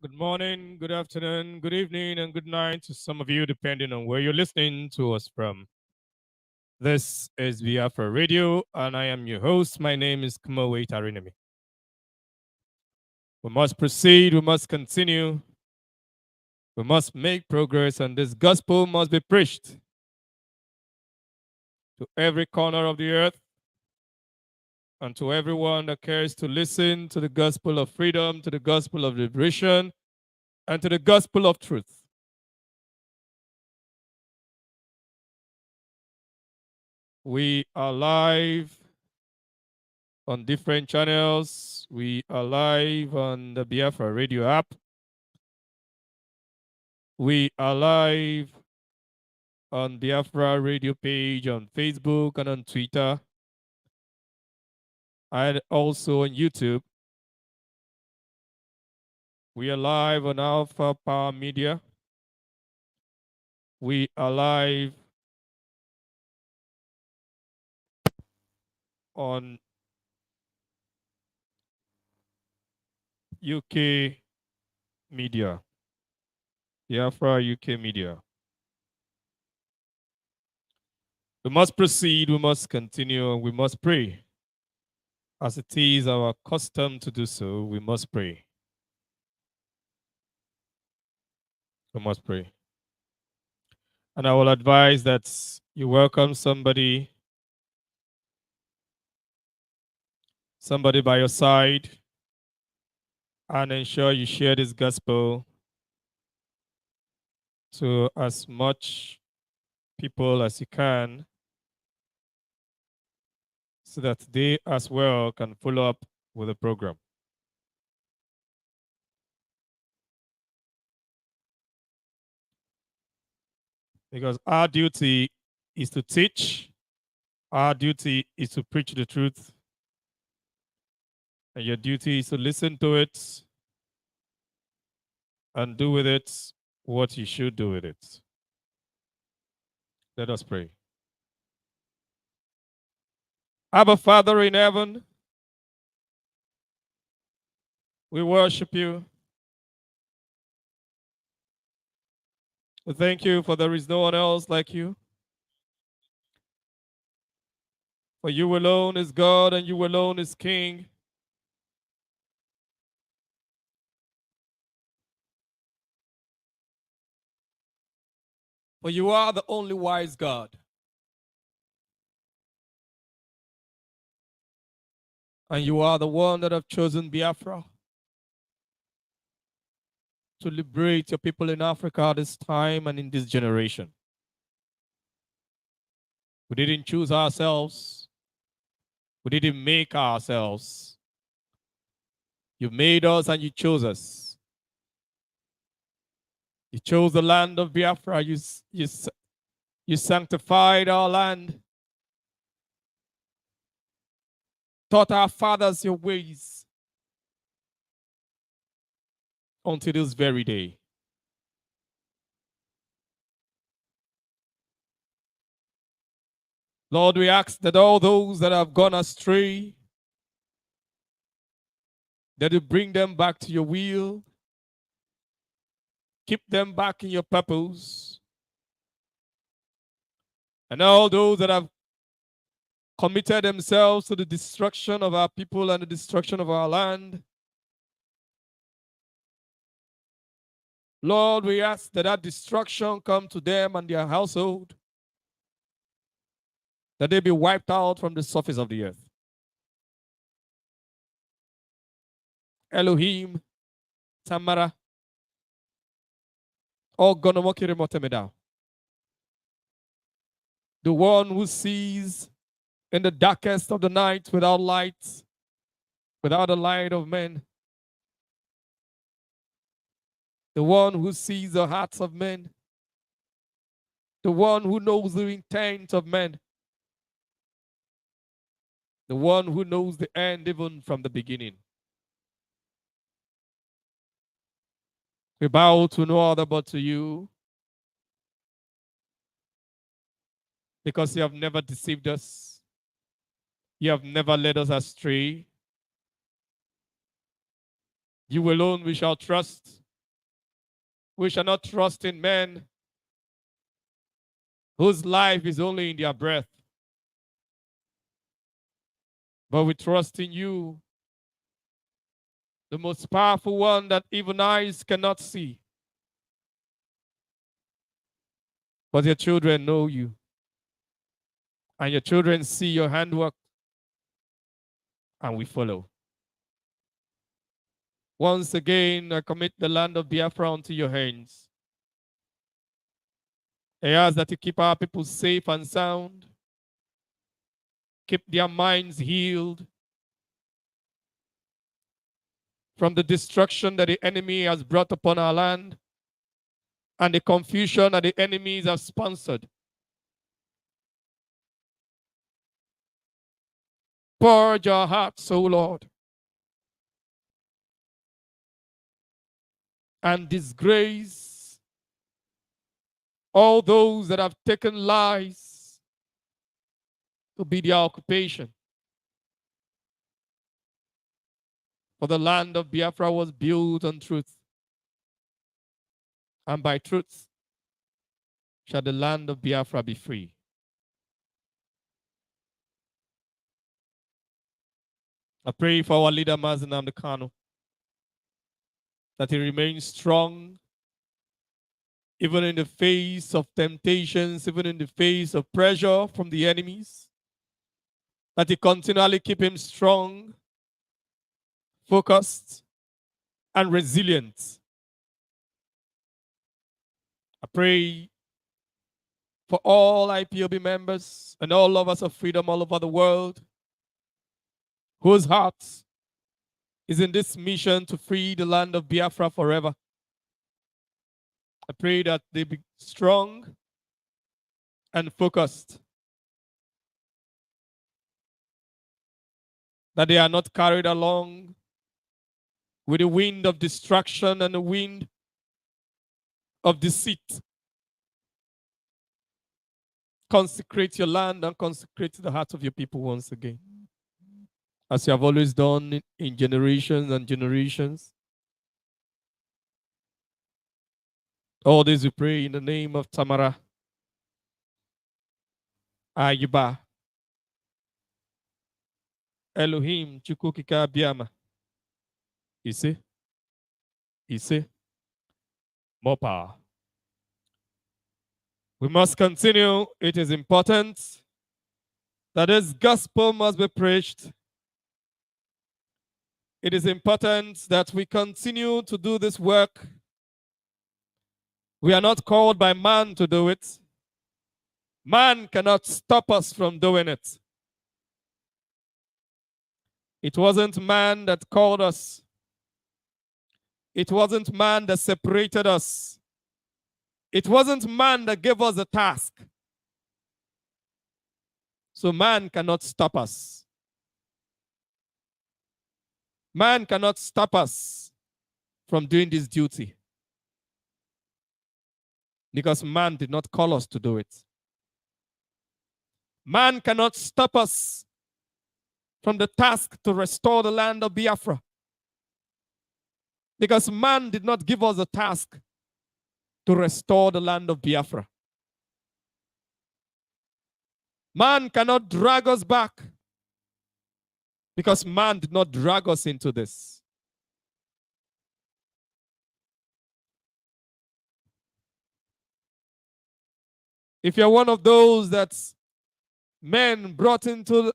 Good morning, good afternoon, good evening, and good night to some of you, depending on where you're listening to us from. This is Biafra Radio, and I am your host. My name is Kimiowei, Tari, Nemi. We must proceed, we must continue, we must make progress, and this gospel must be preached to every corner of the earth and to everyone that cares to listen to the gospel of freedom, to the gospel of liberation, and to the gospel of truth. We are live on different channels. We are live on the Biafra Radio app. We are live on Biafra Radio page on Facebook and on Twitter, and also on YouTube. We are live on Alpha Power Media. We are live on UK Media, Biafra UK Media. We must proceed, we must continue, we must pray. As it is our custom to do so, we must pray. We must pray. And I will advise that you welcome somebody by your side, and ensure you share this gospel to as much people as you can, so that they as well can follow up with the program. Because our duty is to teach, Our duty is to preach the truth, and your duty is to listen to it and do with it what you should do with it. Let us pray. Abba, Father in heaven, we worship you. We thank you for there is no one else like you. For you alone is God and you alone is King. For you are the only wise God. And you are the one that have chosen Biafra to liberate your people in Africa this time and in this generation. We didn't choose ourselves. We didn't make ourselves. You made us and you chose us. You chose the land of Biafra. You sanctified our land. Taught our fathers your ways until this very day. Lord, we ask that all those that have gone astray, that you bring them back to your will. Keep them back in your purpose. And all those that have committed themselves to the destruction of our people and the destruction of our land, Lord, we ask that that destruction come to them and their household, that they be wiped out from the surface of the earth. Elohim, Tamara, Ogonomokiri Motemedao. The one who sees in the darkest of the night without light, without the light of men. The one who sees the hearts of men. The one who knows the intent of men. The one who knows the end even from the beginning. We bow to no other but to you, because you have never deceived us. You have never led us astray. You alone we shall trust. We shall not trust in men whose life is only in their breath. But we trust in you, the most powerful one that even eyes cannot see. But your children know you. And your children see your handwork. And we follow. Once again, I commit the land of Biafra unto your hands. I ask that you keep our people safe and sound. Keep their minds healed from the destruction that the enemy has brought upon our land and the confusion that the enemies have sponsored. Purge our hearts, O Lord, and disgrace all those that have taken lies to be their occupation. For the land of Biafra was built on truth, and by truth shall the land of Biafra be free. I pray for our leader, Mazi, that he remains strong, even in the face of temptations, even in the face of pressure from the enemies, that he continually keep him strong, focused, and resilient. I pray for all IPOB members and all lovers of freedom all over the world, whose hearts is in this mission to free the land of Biafra forever. I pray that they be strong and focused, that they are not carried along with the wind of destruction and the wind of deceit. Consecrate your land and consecrate the heart of your people once again, as you have always done in generations and generations. All this we pray in the name of Tamara Ayuba Elohim Chukukika Biama. You see, more power. We must continue. It is important that this gospel must be preached. It is important that we continue to do this work. We are not called by man to do it. Man cannot stop us from doing it. It wasn't man that called us. It wasn't man that separated us. It wasn't man that gave us a task. So man cannot stop us. Man cannot stop us from doing this duty, because man did not call us to do it. Man cannot stop us from the task to restore the land of Biafra, because man did not give us a task to restore the land of Biafra. Man cannot drag us back, because man did not drag us into this. If you're one of those that men brought into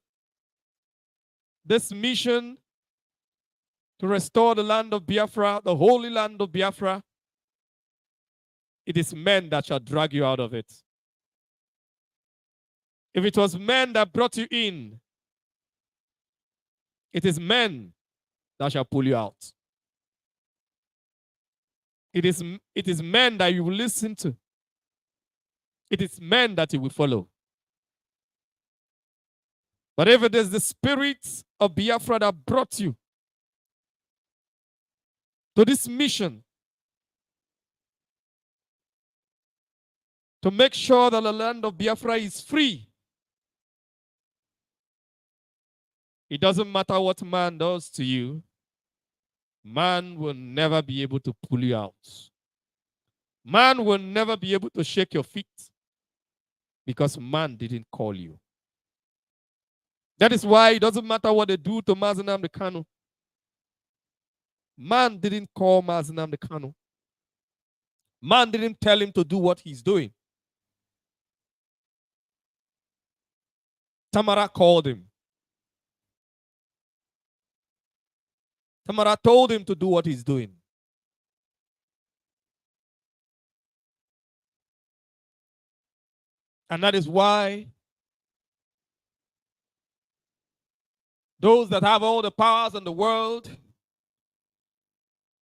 this mission to restore the land of Biafra, the holy land of Biafra, it is men that shall drag you out of it. If it was men that brought you in, it is men that shall pull you out. It is men that you will listen to. It is men that you will follow. But if it is the spirit of Biafra that brought you to this mission, to make sure that the land of Biafra is free, it doesn't matter what man does to you, man will never be able to pull you out. Man will never be able to shake your feet, because man didn't call you. That is why it doesn't matter what they do to Mazi Nnamdi Kanu. Man didn't call Mazi Nnamdi Kanu. Man didn't tell him to do what he's doing. Tamara called him. Tamara told him to do what he's doing. And that is why those that have all the powers in the world,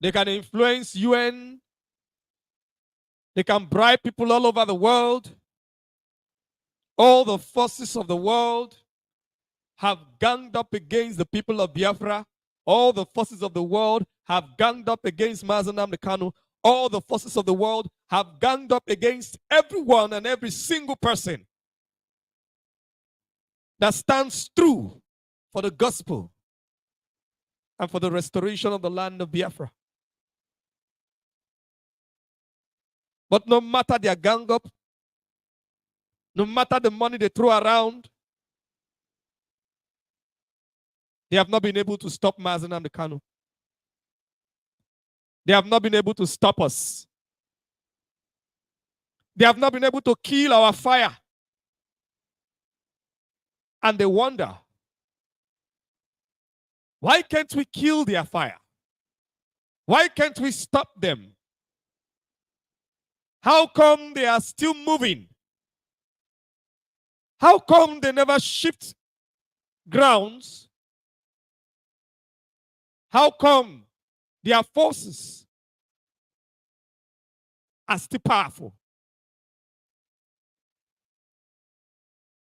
they can influence UN, they can bribe people all over the world. All the forces of the world have ganged up against the people of Biafra. All the forces of the world have ganged up against Mazi Nnamdi Kanu. All the forces of the world have ganged up against everyone and every single person that stands true for the gospel and for the restoration of the land of Biafra. But no matter their gang up, no matter the money they throw around, they have not been able to stop Mazi Nnamdi Kanu. They have not been able to stop us. They have not been able to kill our fire. And they wonder, why can't we kill their fire? Why can't we stop them? How come they are still moving? How come they never shift grounds? How come their forces are still powerful?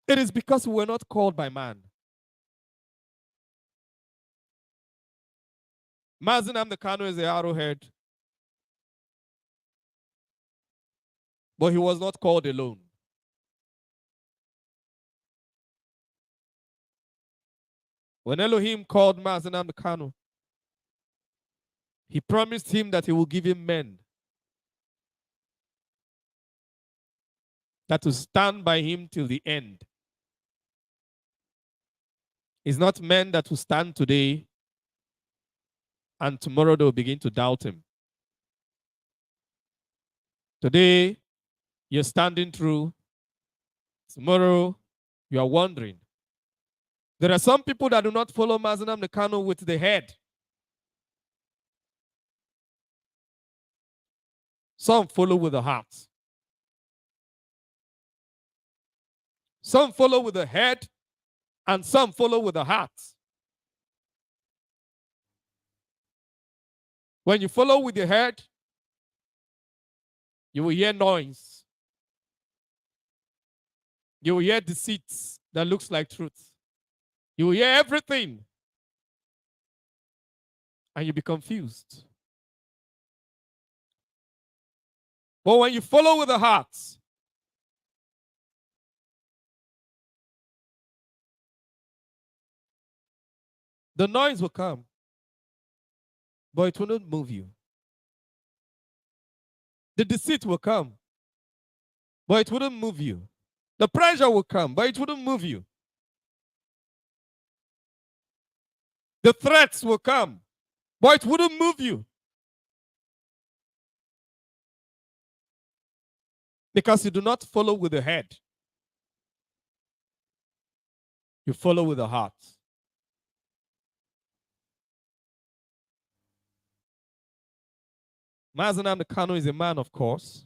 It is because we were not called by man. Mazi Nnamdi Kanu is the arrowhead, but he was not called alone. When Elohim called Mazi Nnamdi Kanu, he promised him that he will give him men that will stand by him till the end. It's not men that will stand today and tomorrow they will begin to doubt him. Today, you're standing through. Tomorrow, you are wondering. There are some people that do not follow Mazi Nnamdi Kanu with the head. Some follow with the heart. Some follow with the head, and some follow with the heart. When you follow with the head, you will hear noise. You will hear deceits that looks like truth. You will hear everything, and you'll be confused. But when you follow with the heart, the noise will come, but it will not move you. The deceit will come, but it wouldn't move you. The pressure will come, but it wouldn't move you. The threats will come, but it wouldn't move you. Because you do not follow with the head. You follow with the heart. Mazi Nnamdi Kanu is a man, of course.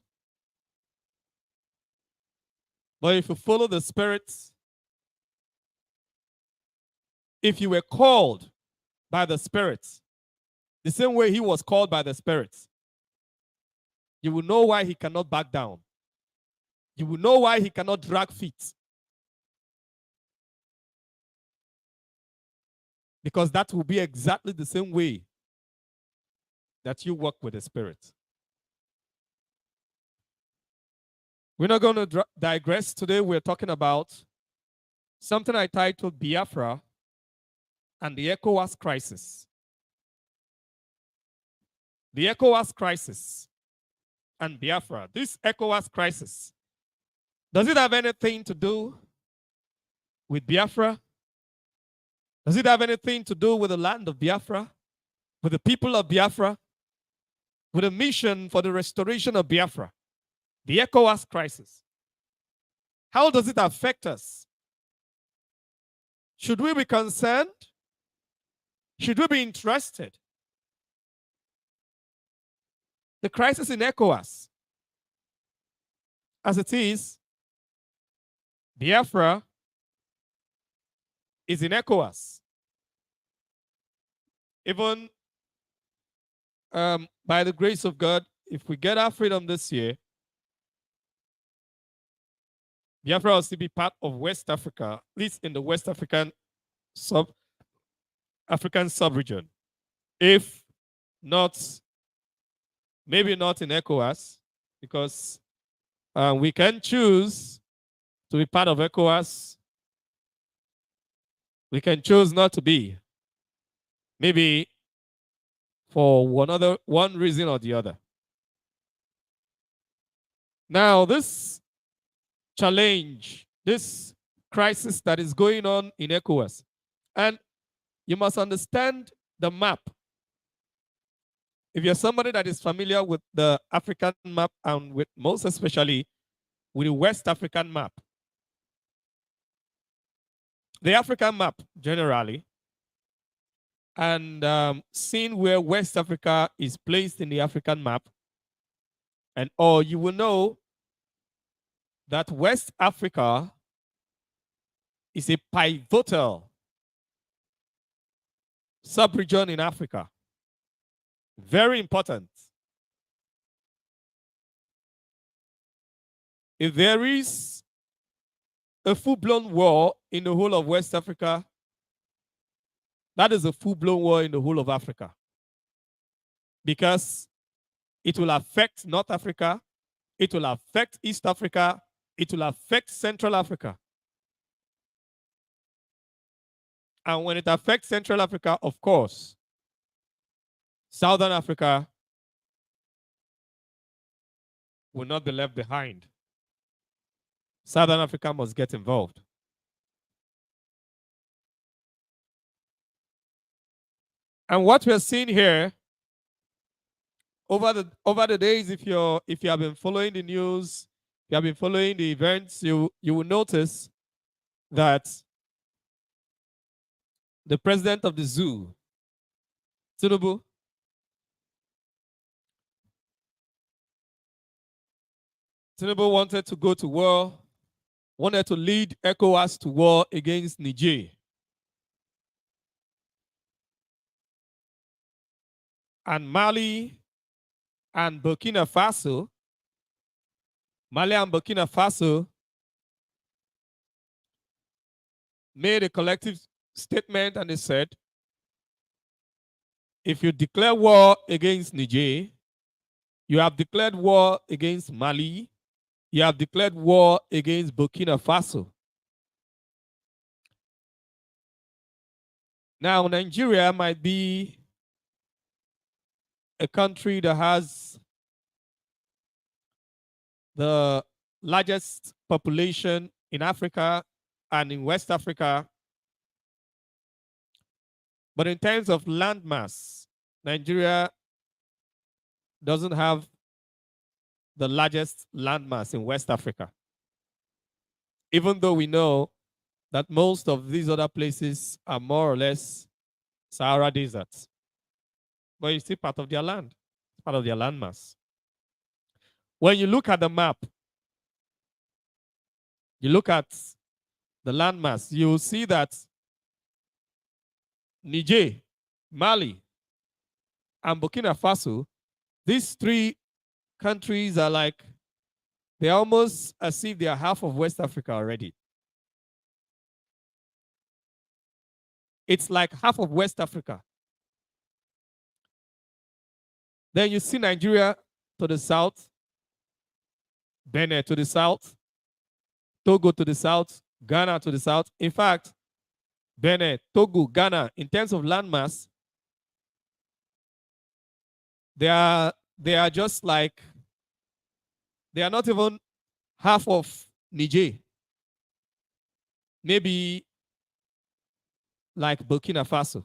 But if you follow the spirits, if you were called by the spirits, the same way he was called by the spirits, you will know why he cannot back down. You will know why he cannot drag feet. Because that will be exactly the same way that you work with the Spirit. We're not going to digress. Today we're talking about something I titled Biafra and the ECOWAS crisis. The ECOWAS crisis and Biafra. This ECOWAS crisis, does it have anything to do with Biafra? Does it have anything to do with the land of Biafra? With the people of Biafra? With a mission for the restoration of Biafra? The ECOWAS crisis. How does it affect us? Should we be concerned? Should we be interested? The crisis in ECOWAS, as it is, Biafra is in ECOWAS. Even by the grace of God, if we get our freedom this year, Biafra will still be part of West Africa, at least in the West African sub-region. If not, maybe not in ECOWAS, because we can choose to be part of ECOWAS. We can choose not to be. Maybe for one reason or the other. Now, this challenge, this crisis that is going on in ECOWAS, and you must understand the map. If you're somebody that is familiar with the African map and with most especially with the West African map, the African map generally, and seeing where West Africa is placed in the African map, and you will know that West Africa is a pivotal sub-region in Africa. Very important. If there is a full-blown war in the whole of West Africa, that is a full-blown war in the whole of Africa. because it will affect North Africa, it will affect East Africa, it will affect Central Africa. And when it affects Central Africa, of course, Southern Africa will not be left behind. Southern Africa must get involved. And what we're seeing here over the days, if you have been following the news, if you have been following the events, you will notice that the president of the zoo, Tinubu, wanted to go to war, wanted to lead ECOWAS to war against Niger. And Mali and Burkina Faso, made a collective statement, and they said, if you declare war against Niger, you have declared war against Mali, you have declared war against Burkina Faso. Now, Nigeria might be a country that has the largest population in Africa and in West Africa. But in terms of landmass, Nigeria doesn't have the largest landmass in West Africa. Even though we know that most of these other places are more or less Sahara deserts. But it's still part of their land, part of their landmass. When you look at the map, you look at the landmass, you will see that Niger, Mali, and Burkina Faso, these three countries are like, they're almost as if they are half of West Africa already. It's like half of West Africa. Then you see Nigeria to the south, Benin to the south, Togo to the south, Ghana to the south. In fact, Benin, Togo, Ghana, in terms of landmass, they are just like, they are not even half of Niger. Maybe like Burkina Faso.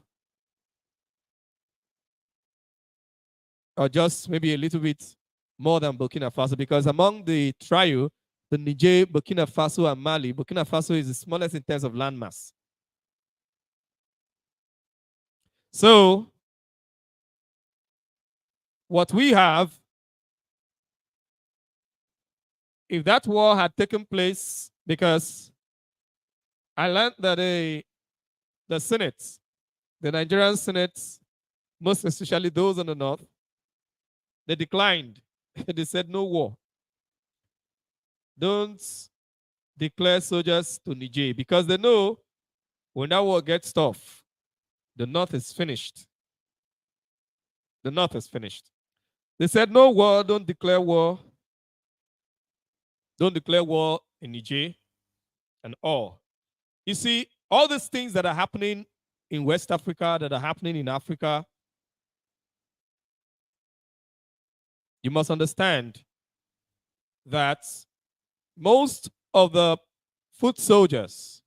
Or just maybe a little bit more than Burkina Faso, because among the trio, the Niger, Burkina Faso, and Mali, Burkina Faso is the smallest in terms of landmass. So, what we have, if that war had taken place, because I learned that the Senate, the Nigerian Senate, most especially those in the north, they declined. They said no war. Don't declare soldiers to Niger, because they know when that war gets tough, the north is finished. The north is finished. They said no war, don't declare war. Don't declare war in Niger and all. You see, all these things that are happening in West Africa, that are happening in Africa, you must understand that most of the foot soldiers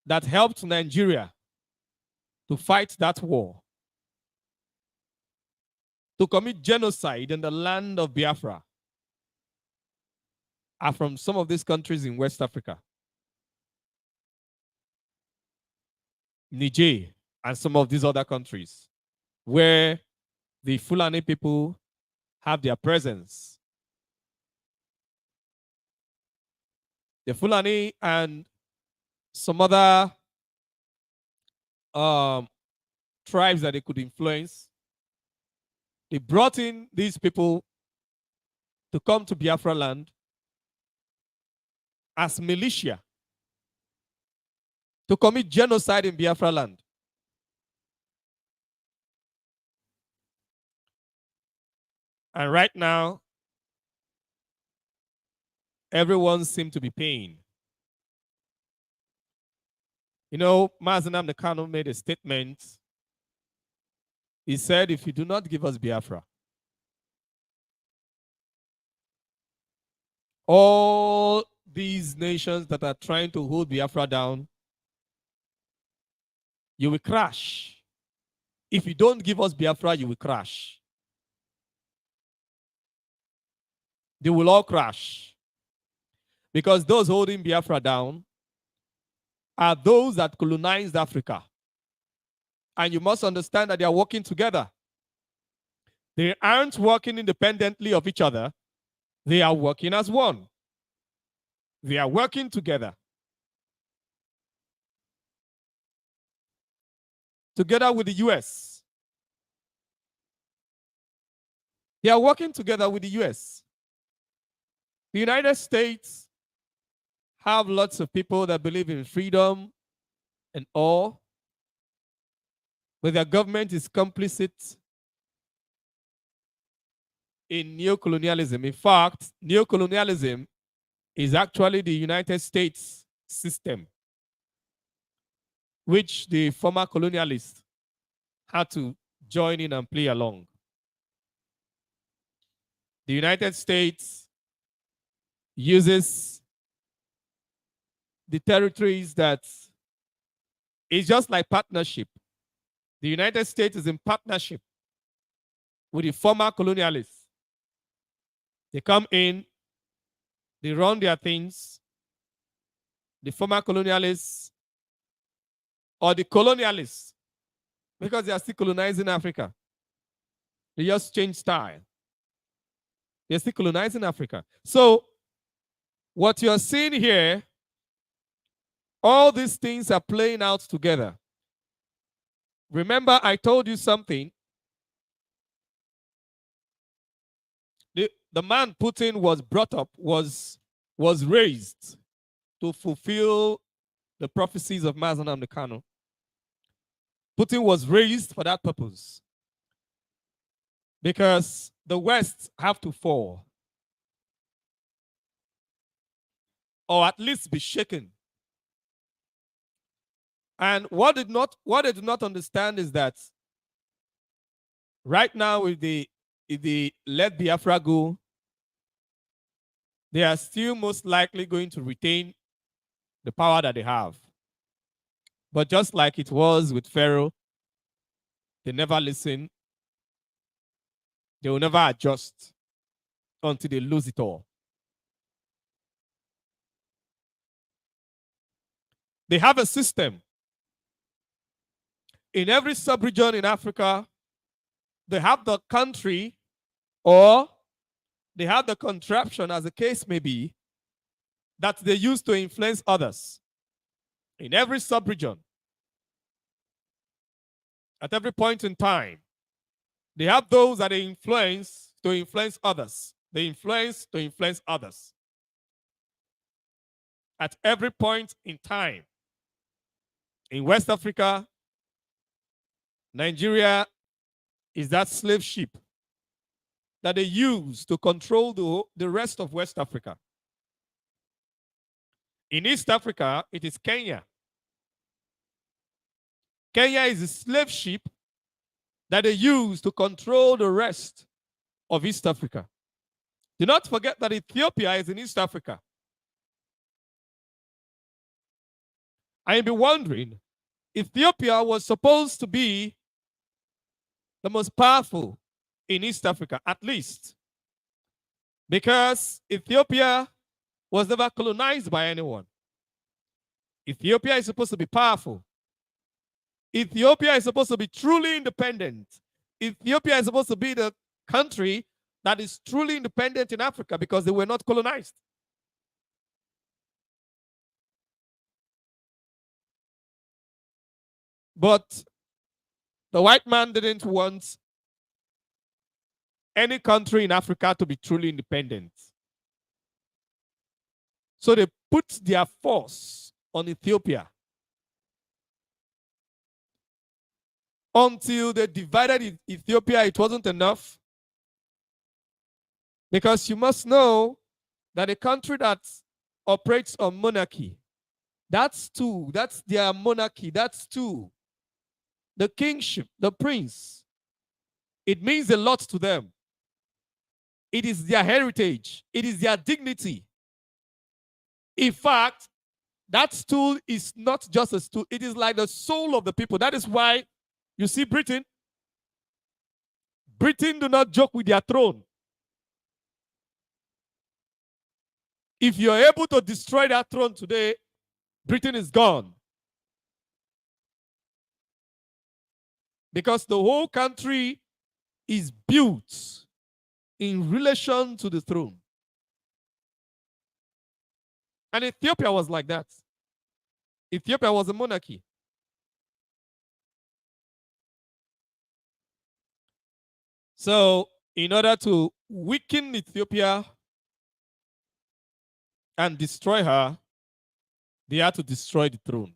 that helped Nigeria to fight that war, to commit genocide in the land of Biafra, are from some of these countries in West Africa. Niger and some of these other countries where the Fulani people have their presence. The Fulani and some other tribes that they could influence, they brought in these people to come to Biafra land as militia to commit genocide in Biafra land. And right now, everyone seems to be paying. You know, Mazi Nnamdi Kanu made a statement. He said, if you do not give us Biafra, all these nations that are trying to hold Biafra down, you will crash. If you don't give us Biafra, you will crash. They will all crash. Because those holding Biafra down are those that colonized Africa. And you must understand that they are working together. They aren't working independently of each other. They are working as one. They are working together. Together with the US. They are working together with the US. The United States have lots of people that believe in freedom and all, but their government is complicit in neocolonialism. In fact, neocolonialism is actually the United States system, which the former colonialists had to join in and play along. The United States uses the territories that is just like partnership. The United States is in partnership with the former colonialists. They come in, they run their things. The former colonialists or the colonialists, because they are still colonizing Africa, they just change style. They're still colonizing Africa. So what you're seeing here, all these things are playing out together. Remember, I told you something. The man Putin was brought up, was raised to fulfill the prophecies of Mazi Nnamdi Kanu. Putin was raised for that purpose. Because the West have to fall. Or at least be shaken. And what they do not understand is that right now, if they let Biafra go, they are still most likely going to retain the power that they have. But just like it was with Pharaoh, they never listen. They will never adjust until they lose it all. They have a system. In every sub-region in Africa, they have the country or they have the contraption, as the case may be, that they use to influence others. In every sub-region, at every point in time, they have those that they influence to influence others. They influence to influence others. At every point in time. In West Africa, Nigeria is that slave ship that they use to control the rest of West Africa. In East Africa, it is Kenya. Kenya is a slave ship that they use to control the rest of East Africa. Do not forget that Ethiopia is in East Africa. I may be wondering, Ethiopia was supposed to be the most powerful in East Africa, at least, because Ethiopia was never colonized by anyone. Ethiopia is supposed to be powerful. Ethiopia is supposed to be truly independent. Ethiopia is supposed to be the country that is truly independent in Africa because they were not colonized. But the white man didn't want any country in Africa to be truly independent. So they put their force on Ethiopia until they divided Ethiopia. It wasn't enough. Because you must know that a country that operates on monarchy, that's two. That's their monarchy. That's two. The kingship, the prince, it means a lot to them. It is their heritage. It is their dignity. In fact, that stool is not just a stool. It is like the soul of the people. That is why you see Britain. Britain do not joke with their throne. If you're able to destroy that throne today, Britain is gone. Because the whole country is built in relation to the throne. And Ethiopia was like that. Ethiopia was a monarchy. So, in order to weaken Ethiopia and destroy her, they had to destroy the throne.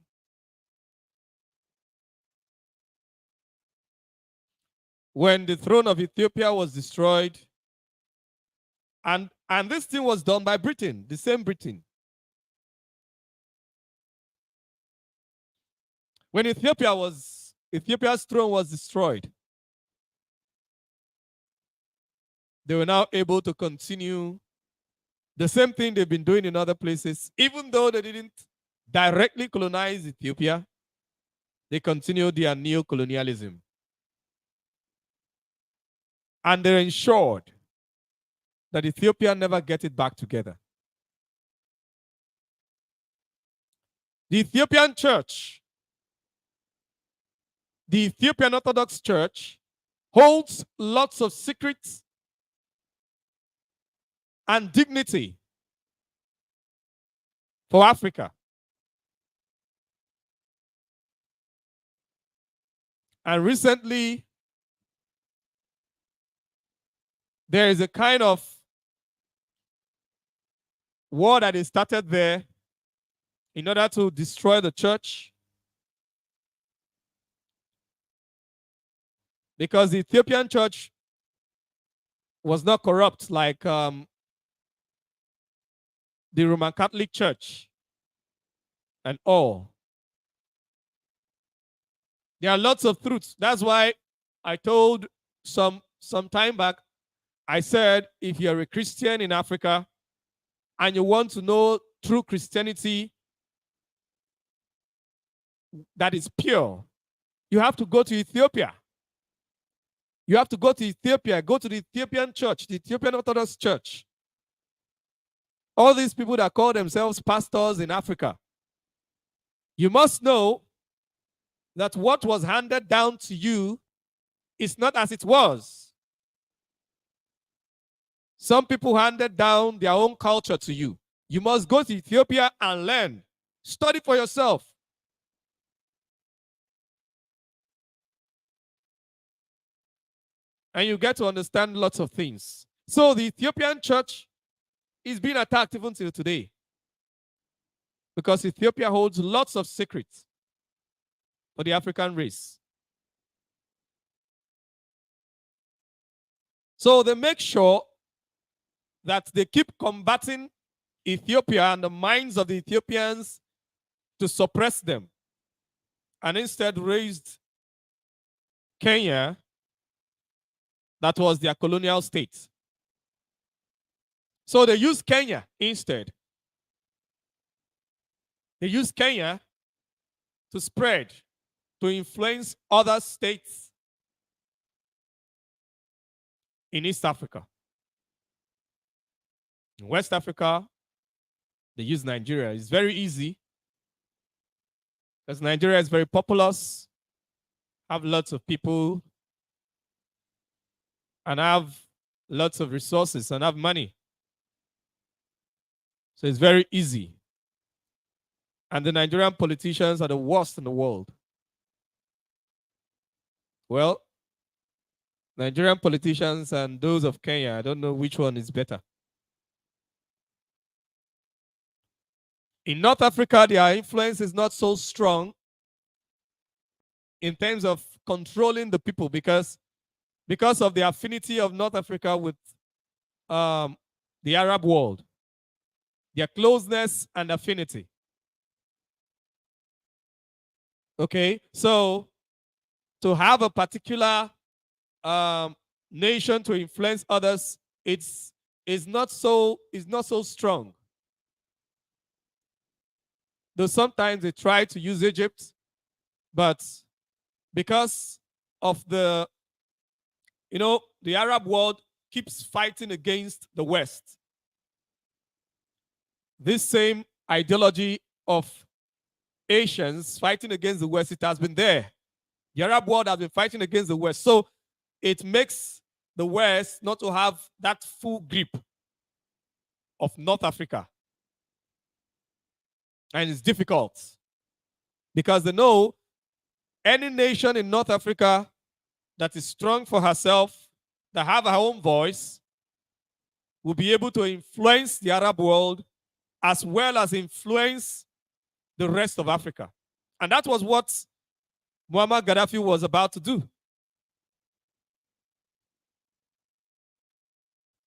When the throne of Ethiopia was destroyed, and this thing was done by Britain, the same Britain. When Ethiopia's throne was destroyed, they were now able to continue the same thing they've been doing in other places. Even though they didn't directly colonize Ethiopia, they continued their neo-colonialism. And they ensured that Ethiopia never get it back together. The Ethiopian church, the Ethiopian Orthodox Church, holds lots of secrets and dignity for Africa. And recently, there is a kind of war that is started there in order to destroy the church. Because the Ethiopian church was not corrupt like the Roman Catholic Church and all. There are lots of truths. That's why I told some time back, I said, if you're a Christian in Africa and you want to know true Christianity that is pure, you have to go to Ethiopia. You have to go to Ethiopia, go to the Ethiopian church, the Ethiopian Orthodox Church. All these people that call themselves pastors in Africa. You must know that what was handed down to you is not as it was. Some people handed down their own culture to you. You must go to Ethiopia and learn. Study for yourself. And you get to understand lots of things. So the Ethiopian church is being attacked even till today. Because Ethiopia holds lots of secrets for the African race. So they make sure that they keep combating Ethiopia and the minds of the Ethiopians to suppress them, and instead raised Kenya, that was their colonial state. So they used Kenya instead. They used Kenya to spread, to influence other states in East Africa. In West Africa, they use Nigeria. It's very easy because Nigeria is very populous, have lots of people, and have lots of resources and have money. So it's very easy. And the Nigerian politicians are the worst in the world. Well, Nigerian politicians and those of Kenya, I don't know which one is better. In North Africa, their influence is not so strong in terms of controlling the people because of the affinity of North Africa with the Arab world, their closeness and affinity. Okay, so to have a particular nation to influence others, it's not so strong. Though sometimes they try to use Egypt, but because of the Arab world keeps fighting against the West. This same ideology of Asians fighting against the West, it has been there. The Arab world has been fighting against the West. So it makes the West not to have that full grip of North Africa. And it's difficult because they know any nation in North Africa that is strong for herself, that have her own voice, will be able to influence the Arab world as well as influence the rest of Africa. And that was what Muammar Gaddafi was about to do.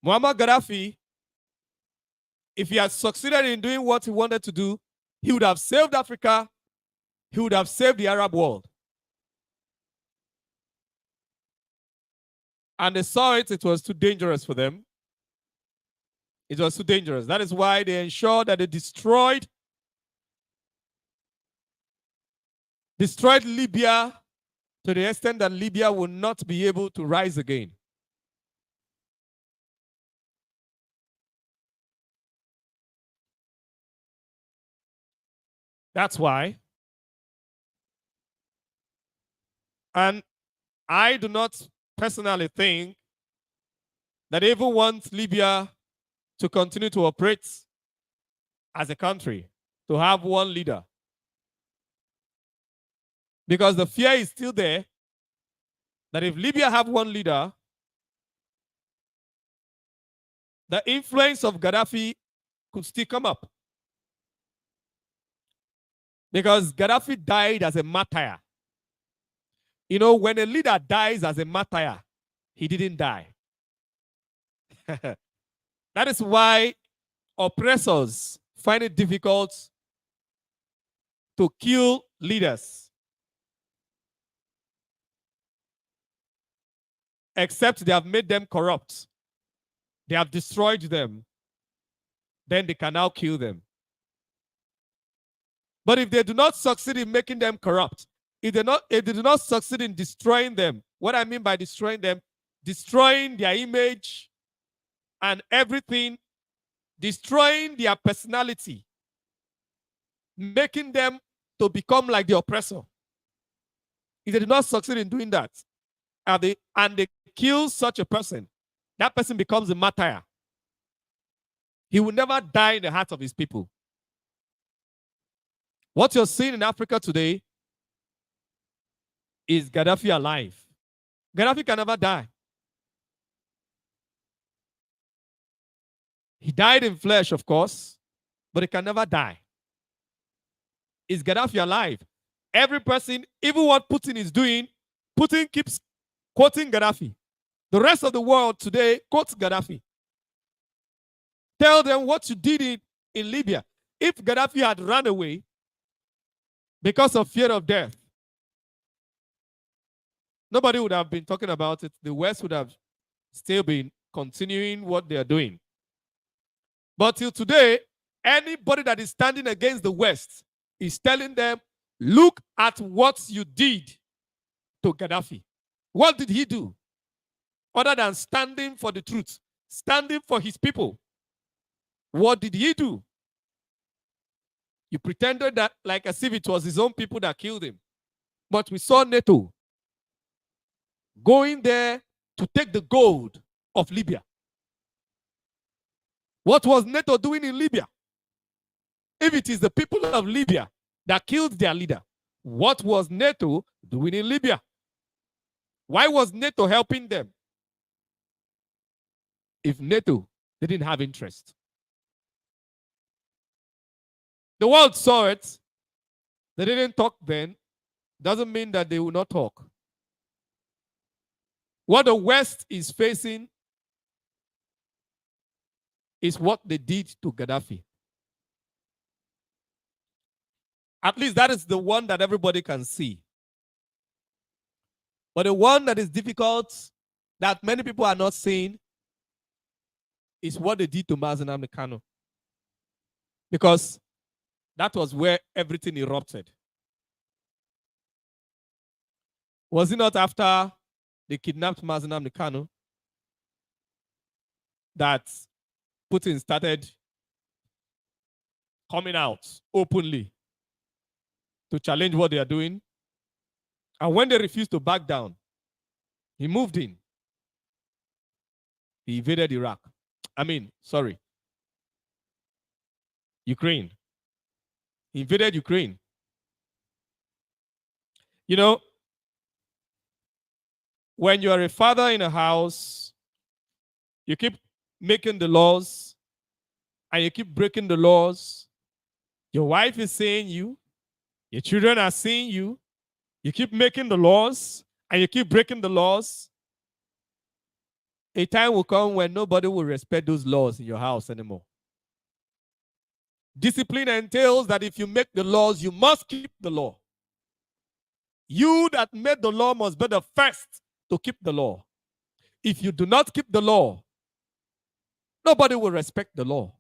Muammar Gaddafi, if he had succeeded in doing what he wanted to do, he would have saved Africa, he would have saved the Arab world. And they saw it was too dangerous for them. It was too dangerous. That is why they ensured that they destroyed Libya to the extent that Libya will not be able to rise again. That's why. And I do not personally think that they even want Libya to continue to operate as a country, to have one leader. Because the fear is still there that if Libya have one leader, the influence of Gaddafi could still come up. Because Gaddafi died as a martyr. You know, when a leader dies as a martyr, he didn't die. That is why oppressors find it difficult to kill leaders, except they have made them corrupt. They have destroyed them. Then they can now kill them. But if they do not succeed in making them corrupt, if they do not succeed in destroying them, what I mean by destroying them, destroying their image and everything, destroying their personality, making them to become like the oppressor. If they do not succeed in doing that, and they kill such a person, that person becomes a martyr. He will never die in the heart of his people. What you're seeing in Africa today is Gaddafi alive. Gaddafi can never die. He died in flesh, of course, but he can never die. Is Gaddafi alive? Every person, even what Putin is doing, Putin keeps quoting Gaddafi. The rest of the world today quotes Gaddafi. Tell them what you did in Libya. If Gaddafi had run away because of fear of death, nobody would have been talking about it. The West would have still been continuing what they are doing. But till today, anybody that is standing against the West is telling them, look at what you did to Gaddafi. What did he do? Other than standing for the truth, standing for his people. What did he do? You pretended that like as if it was his own people that killed him. But we saw NATO going there to take the gold of Libya. What was NATO doing in Libya? If it is the people of Libya that killed their leader, what was NATO doing in Libya? Why was NATO helping them? If NATO didn't have interest. The world saw it. They didn't talk then. Doesn't mean that they will not talk. What the West is facing is what they did to Gaddafi. At least that is the one that everybody can see. But the one that is difficult, that many people are not seeing, is what they did to Mazi Nnamdi Kanu. Because that was where everything erupted. Was it not after they kidnapped Mazi Nnamdi Kanu that Putin started coming out openly to challenge what they are doing? And when they refused to back down, he moved in. He invaded Iraq. Ukraine. He invaded Ukraine. You know, when you are a father in a house, you keep making the laws and you keep breaking the laws. Your wife is seeing you. Your children are seeing you. You keep making the laws and you keep breaking the laws. A time will come when nobody will respect those laws in your house anymore. Discipline entails that if you make the laws, you must keep the law. You that made the law must be the first to keep the law. If you do not keep the law, nobody will respect the law.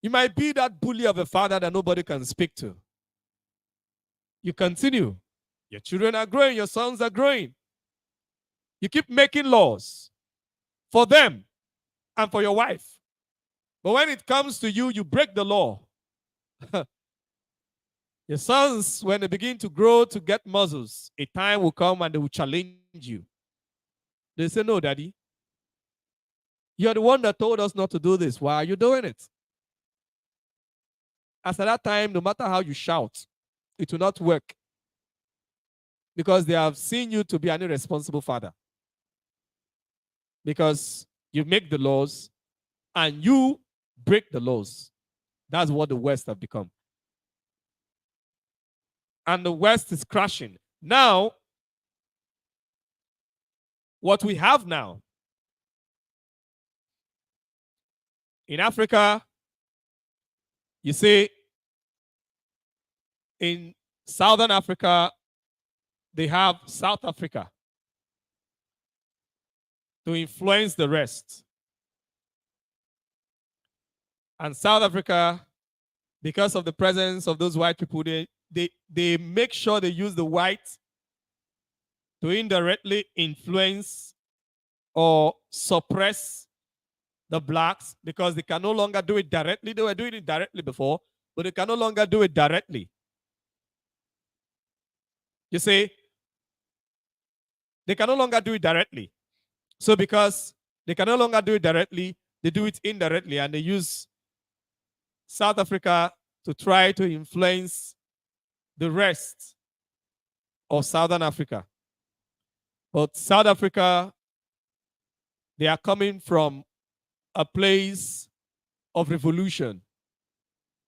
You might be that bully of a father that nobody can speak to. You continue. Your children are growing. Your sons are growing. You keep making laws for them and for your wife. But when it comes to you, you break the law. Your sons, when they begin to grow to get muscles, a time will come and they will challenge you. They say, no, daddy. You're the one that told us not to do this. Why are you doing it? As at that time, no matter how you shout, it will not work. Because they have seen you to be an irresponsible father. Because you make the laws and you break the laws. That's what the West have become. And the West is crashing. Now, what we have now in Africa, you see, in Southern Africa, they have South Africa to influence the rest. And South Africa, because of the presence of those white people, they make sure they use the whites to indirectly influence or suppress the blacks, because they can no longer do it directly. They were doing it directly before, but they can no longer do it directly. You see, they can no longer do it directly. So because they can no longer do it directly, they do it indirectly, and they use South Africa to try to influence the rest of Southern Africa. But South Africa, they are coming from a place of revolution.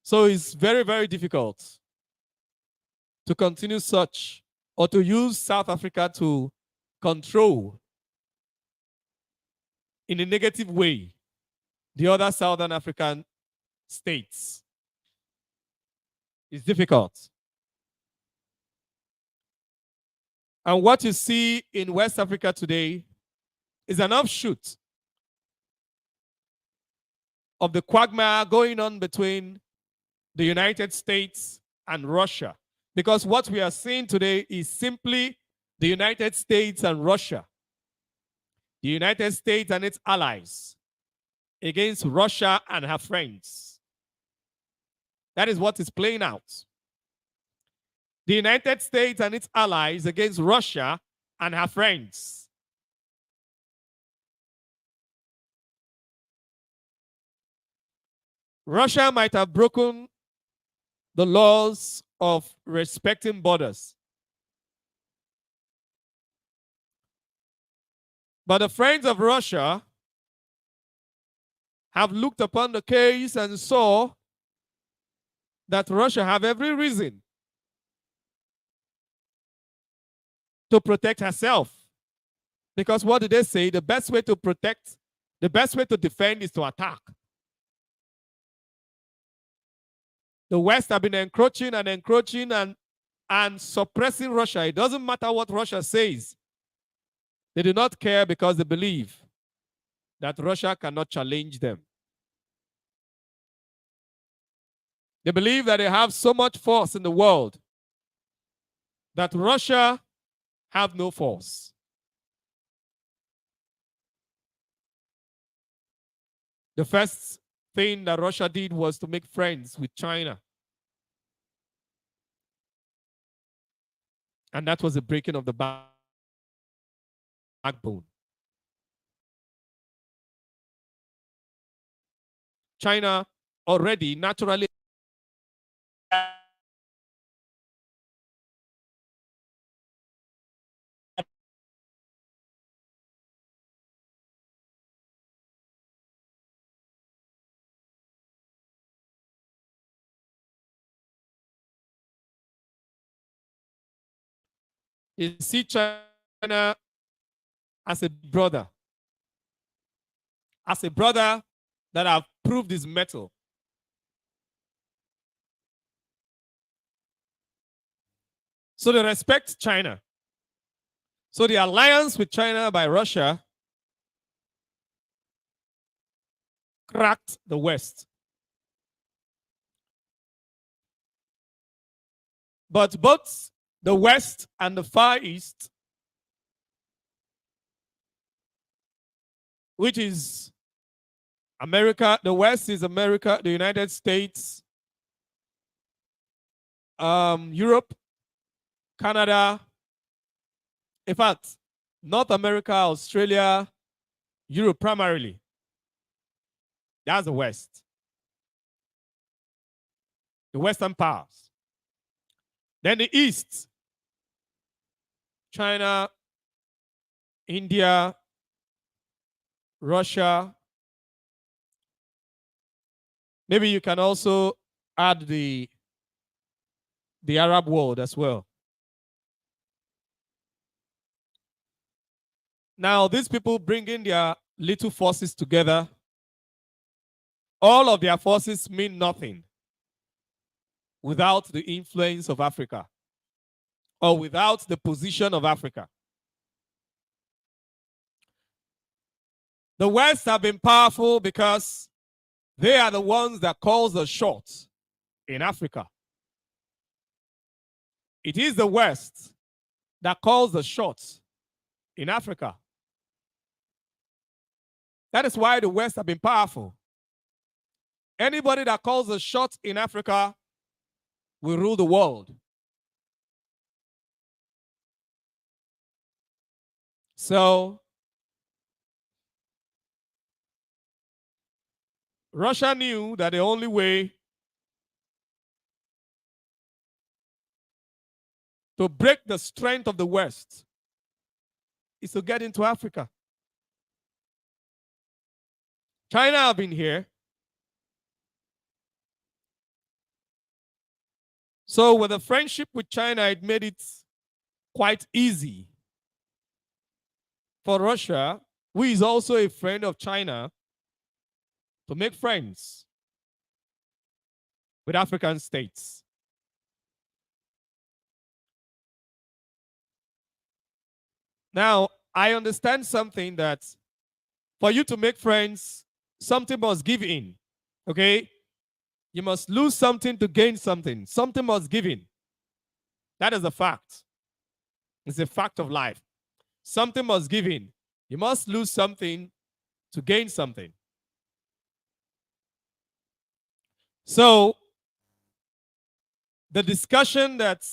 So it's very, very difficult to continue such or to use South Africa to control in a negative way the other Southern African states. It's difficult. And what you see in West Africa today is an offshoot of the quagmire going on between the United States and Russia. Because what we are seeing today is simply the United States and Russia. The United States and its allies against Russia and her friends. That is what is playing out. The United States and its allies against Russia and her friends. Russia might have broken the laws of respecting borders. But the friends of Russia have looked upon the case and saw that Russia have every reason to protect herself. Because what did they say? The best way to protect the best way to defend is to attack. The West have been encroaching and suppressing Russia. It doesn't matter what Russia says. They do not care because they believe that Russia cannot challenge them. They believe that they have so much force in the world that Russia have no force. The first thing that Russia did was to make friends with China. And that was the breaking of the backbone. China already naturally you see China as a brother that have proved his mettle. So they respect China. So the alliance with China by Russia cracked the West. But both the West and the Far East, which is America, the West is America, the United States, Europe, Canada, in fact, North America, Australia, Europe primarily. That's the West. The Western powers. Then the East, China, India, Russia. Maybe you can also add the Arab world as well. Now, these people bring in their little forces together. All of their forces mean nothing without the influence of Africa or without the position of Africa. The West have been powerful because they are the ones that call the shots in Africa. It is the West that calls the shots in Africa. That is why the West have been powerful. Anybody that calls the shots in Africa will rule the world. So, Russia knew that the only way to break the strength of the West is to get into Africa. China have been here. So with a friendship with China, it made it quite easy for Russia, who is also a friend of China, to make friends with African states. Now, I understand something that for you to make friends, something must give in, okay? You must lose something to gain something. Something must give in. That is a fact. It's a fact of life. Something must give in. You must lose something to gain something. So, the discussion that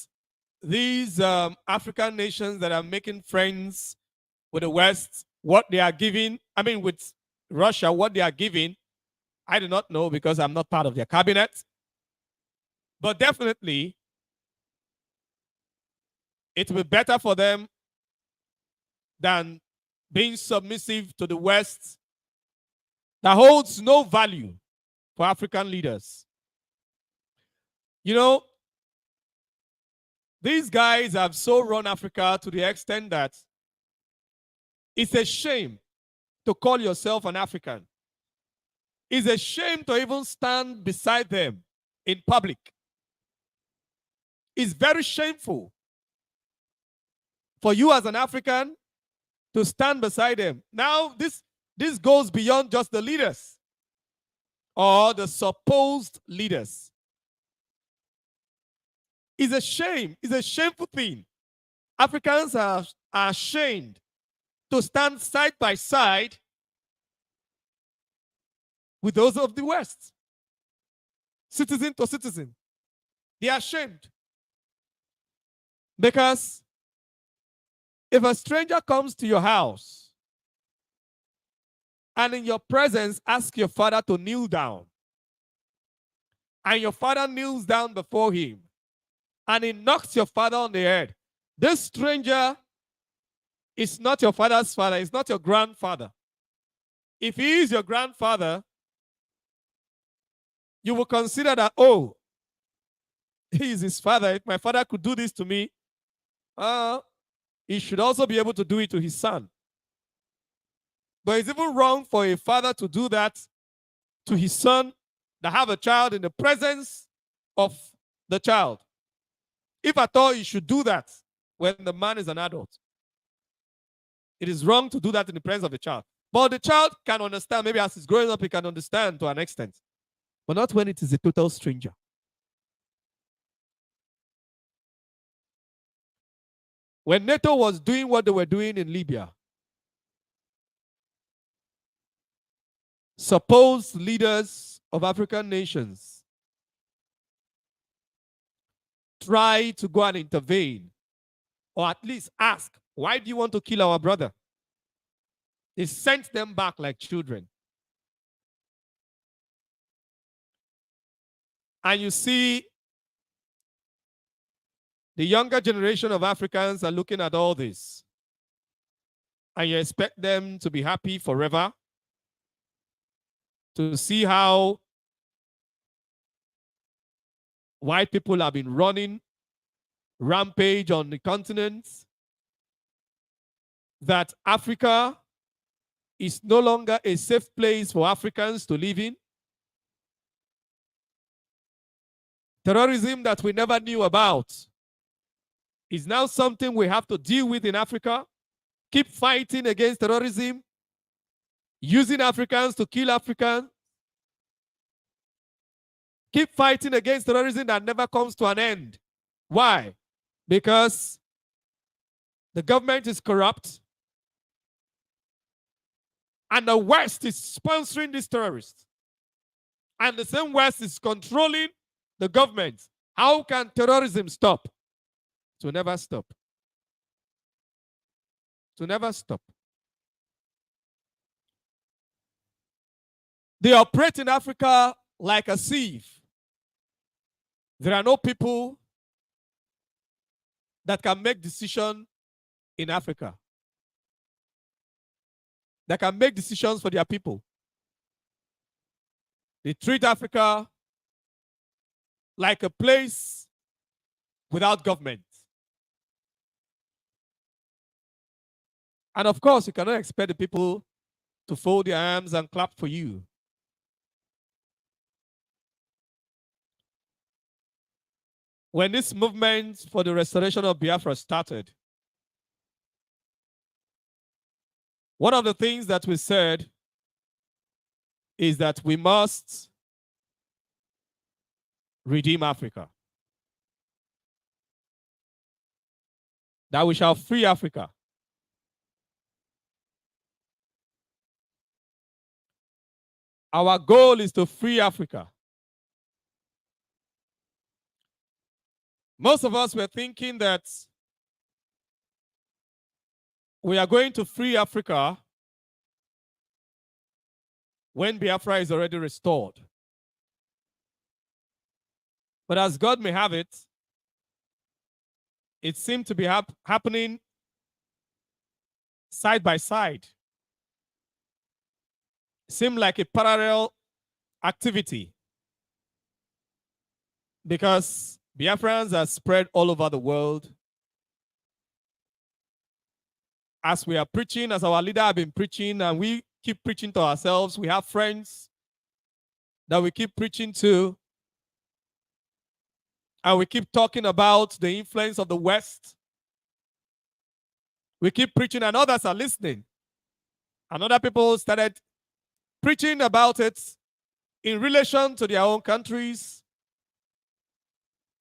these African nations that are making friends with the West, what they are giving, I mean with Russia, what they are giving, I do not know because I'm not part of their cabinet. But definitely, it will be better for them than being submissive to the West that holds no value for African leaders. You know, these guys have so run Africa to the extent that it's a shame to call yourself an African. It's a shame to even stand beside them in public. It's very shameful for you as an African to stand beside them. Now, this goes beyond just the leaders or the supposed leaders. It's a shame. It's a shameful thing. Africans are ashamed to stand side by side with those of the West, citizen to citizen. They are ashamed. Because if a stranger comes to your house and in your presence asks your father to kneel down, and your father kneels down before him, and he knocks your father on the head, this stranger is not your father's father, it's not your grandfather. If he is your grandfather, you will consider that, oh, he is his father. If my father could do this to me, he should also be able to do it to his son. But it's even wrong for a father to do that to his son that have a child in the presence of the child. If at all, he should do that when the man is an adult. It is wrong to do that in the presence of the child. But the child can understand. Maybe as he's growing up, he can understand to an extent. But not when it is a total stranger. When NATO was doing what they were doing in Libya, supposed leaders of African nations try to go and intervene, or at least ask, why do you want to kill our brother? They sent them back like children. And you see, the younger generation of Africans are looking at all this. And you expect them to be happy forever, to see how white people have been running rampage on the continent, that Africa is no longer a safe place for Africans to live in. Terrorism that we never knew about is now something we have to deal with in Africa. Keep fighting against terrorism, using Africans to kill Africans. Keep fighting against terrorism that never comes to an end. Why? Because the government is corrupt and the West is sponsoring these terrorists. And the same West is controlling the government. How can terrorism stop? To never stop. To never stop. They operate in Africa like a sieve. There are no people that can make decisions in Africa, that can make decisions for their people. They treat Africa like a place without government. And of course, you cannot expect the people to fold their arms and clap for you. When this movement for the restoration of Biafra started, one of the things that we said is that we must redeem Africa. That we shall free Africa. Our goal is to free Africa. Most of us were thinking that we are going to free Africa when Biafra is already restored. But as God may have it, it seemed to be happening side by side. It seemed like a parallel activity, because Biafrans are spread all over the world. As we are preaching, as our leader have been preaching, and we keep preaching to ourselves. We have friends that we keep preaching to. And we keep talking about the influence of the West. We keep preaching and others are listening. And other people started preaching about it in relation to their own countries,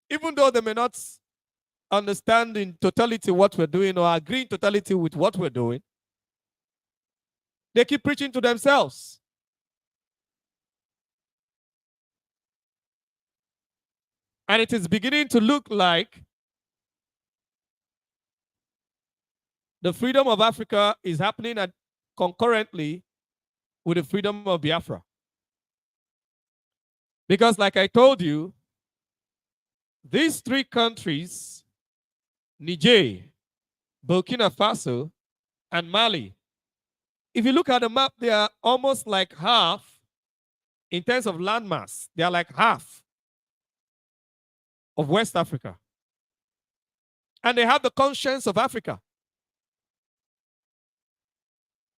even though they may not understand in totality what we're doing or agree in totality with what we're doing. They keep preaching to themselves. And it is beginning to look like the freedom of Africa is happening concurrently with the freedom of Biafra. Because like I told you, these three countries, Niger, Burkina Faso, and Mali, if you look at the map, they are almost like half in terms of landmass. They are like half of West Africa. And they have the conscience of Africa.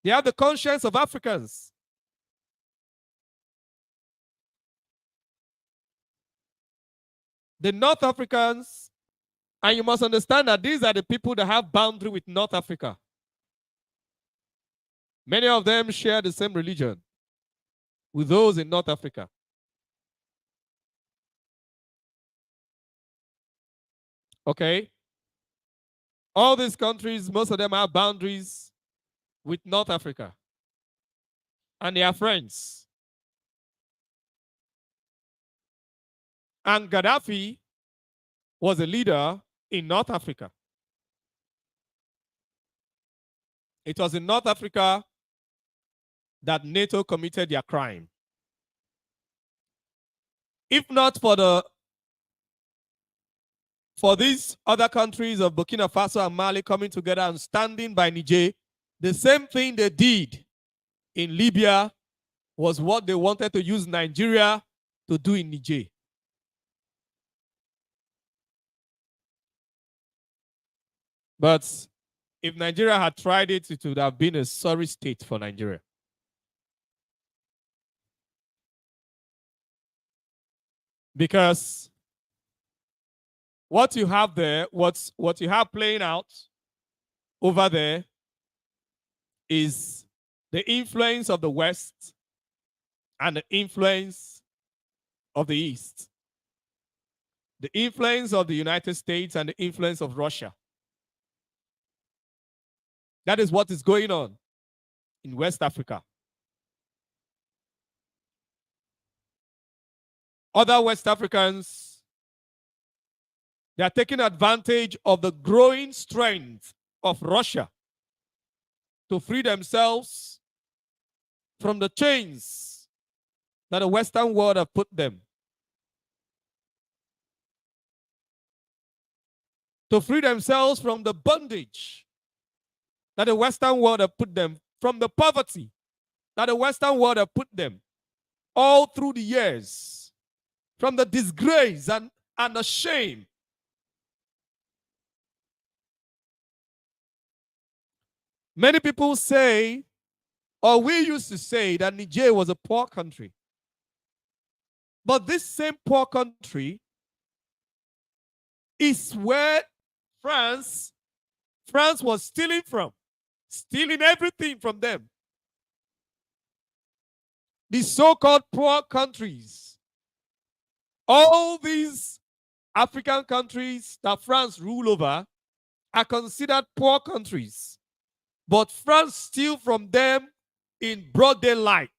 They have the conscience of Africans. The North Africans, and you must understand that these are the people that have boundary with North Africa. Many of them share the same religion with those in North Africa. Okay? All these countries, most of them have boundaries with North Africa. And they are friends. And Gaddafi was a leader in North Africa. It was in North Africa that NATO committed their crime. If not for these other countries of Burkina Faso and Mali coming together and standing by Niger, the same thing they did in Libya was what they wanted to use Nigeria to do in Niger. But if Nigeria had tried it, it would have been a sorry state for Nigeria. Because what you have there, what you have playing out over there is the influence of the West and the influence of the East. The influence of the United States and the influence of Russia. That is what is going on in West Africa. Other West Africans, they are taking advantage of the growing strength of Russia to free themselves from the chains that the Western world have put them. To free themselves from the bondage that the Western world have put them, from the poverty that the Western world have put them all through the years, from the disgrace and the shame. Many people say, or we used to say, that Niger was a poor country. But this same poor country is where France was stealing from, stealing everything from them. The so-called poor countries, all these African countries that France ruled over are considered poor countries. But France steal from them in broad daylight.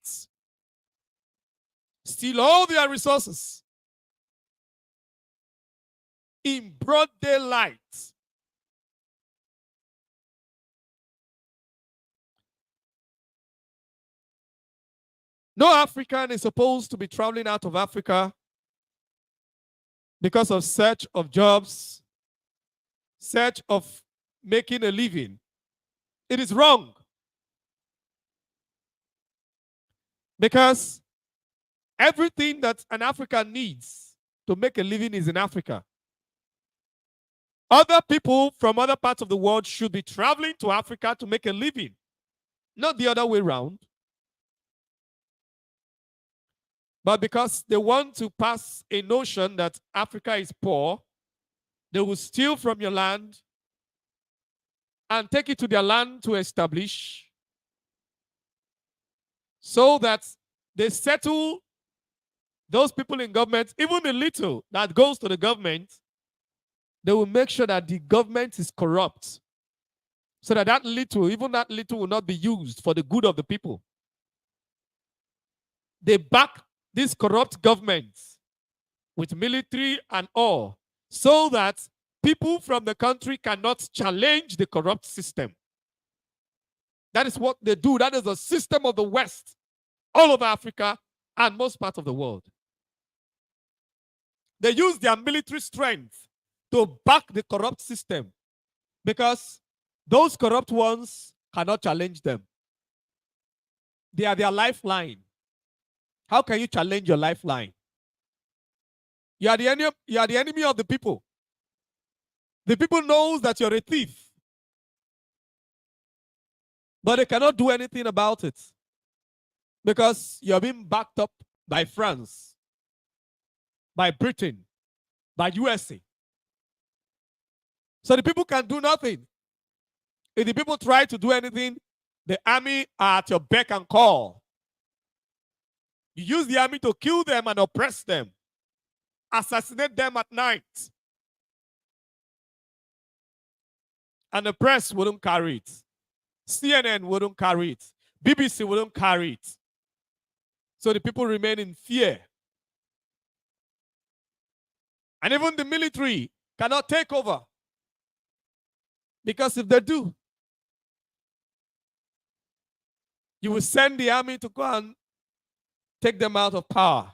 Steal all their resources in broad daylight. No African is supposed to be traveling out of Africa because of search of jobs, search of making a living. It is wrong. Because everything that an African needs to make a living is in Africa. Other people from other parts of the world should be traveling to Africa to make a living, not the other way around. But because they want to pass a notion that Africa is poor, they will steal from your land and take it to their land to establish, so that they settle those people in government, even the little that goes to the government, they will make sure that the government is corrupt, so that even that little will not be used for the good of the people. They back these corrupt governments with military and all, so that people from the country cannot challenge the corrupt system. That is what they do. That is the system of the West, all over Africa and most parts of the world. They use their military strength to back the corrupt system, because those corrupt ones cannot challenge them. They are their lifeline. How can you challenge your lifeline? You are the enemy of the people. The people knows that you're a thief, but they cannot do anything about it, because you're being backed up by France, by Britain, by USA. So the people can do nothing. If the people try to do anything, the army are at your beck and call. You use the army to kill them and oppress them, assassinate them at night. And the press wouldn't carry it. CNN wouldn't carry it. BBC wouldn't carry it. So the people remain in fear. And even the military cannot take over. Because if they do, you will send the army to go and take them out of power.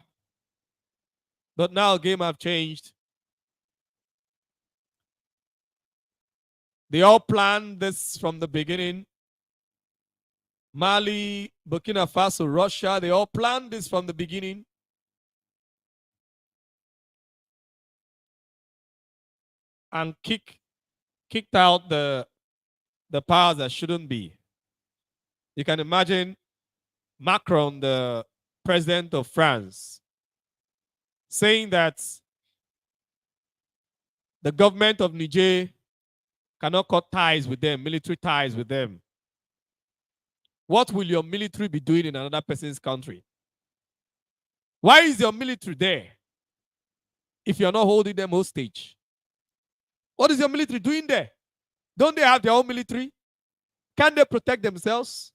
But now game have changed. They all planned this from the beginning. Mali, Burkina Faso, Russia, they all planned this from the beginning. And kicked out the powers that shouldn't be. You can imagine Macron, the president of France, saying that the government of Niger cannot cut ties with them, military ties with them. What will your military be doing in another person's country? Why is your military there if you're not holding them hostage? What is your military doing there? Don't they have their own military? Can they protect themselves?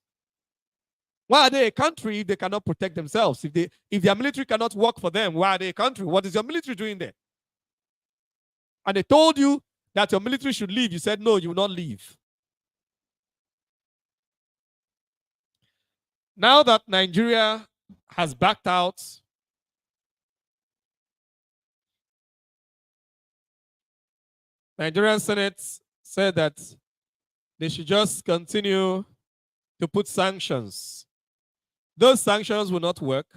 Why are they a country if they cannot protect themselves? If their military cannot work for them, why are they a country? What is your military doing there? And they told you that your military should leave. You said, no, you will not leave. Now that Nigeria has backed out, Nigerian Senate said that they should just continue to put sanctions. Those sanctions will not work.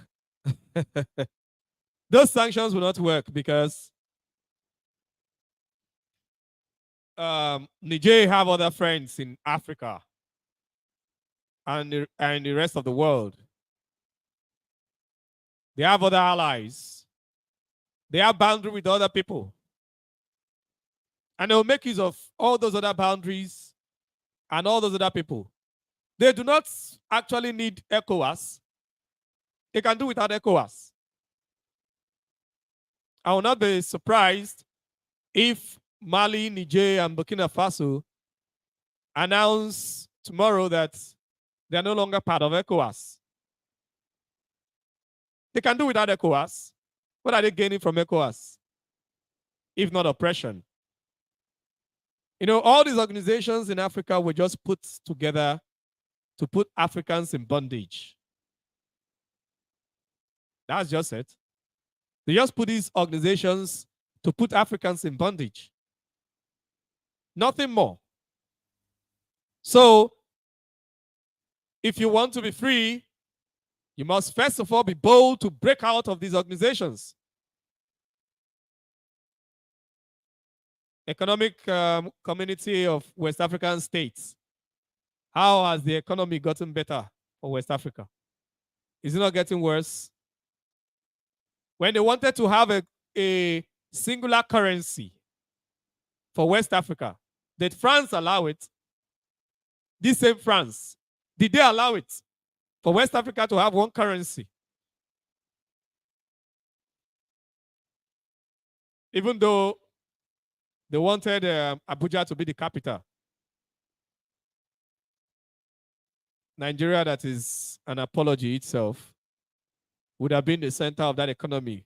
Those sanctions will not work because Niger have other friends in Africa and the rest of the world. They have other allies. They have boundary with other people. And they will make use of all those other boundaries and all those other people. They do not actually need ECOWAS. They can do without ECOWAS. I will not be surprised if Mali, Niger, and Burkina Faso announce tomorrow that they are no longer part of ECOWAS. They can do without ECOWAS. What are they gaining from ECOWAS? If not oppression. You know, all these organizations in Africa were just put together to put Africans in bondage. That's just it. They just put these organizations to put Africans in bondage. Nothing more. So, if you want to be free, you must first of all be bold to break out of these organizations. Economic Community of West African States. How has the economy gotten better for West Africa? Is it not getting worse? when they wanted to have a singular currency for West Africa, did France allow it? This same France, did they allow it for West Africa to have one currency? Even though they wanted Abuja to be the capital. Nigeria, that is an apology itself, would have been the center of that economy.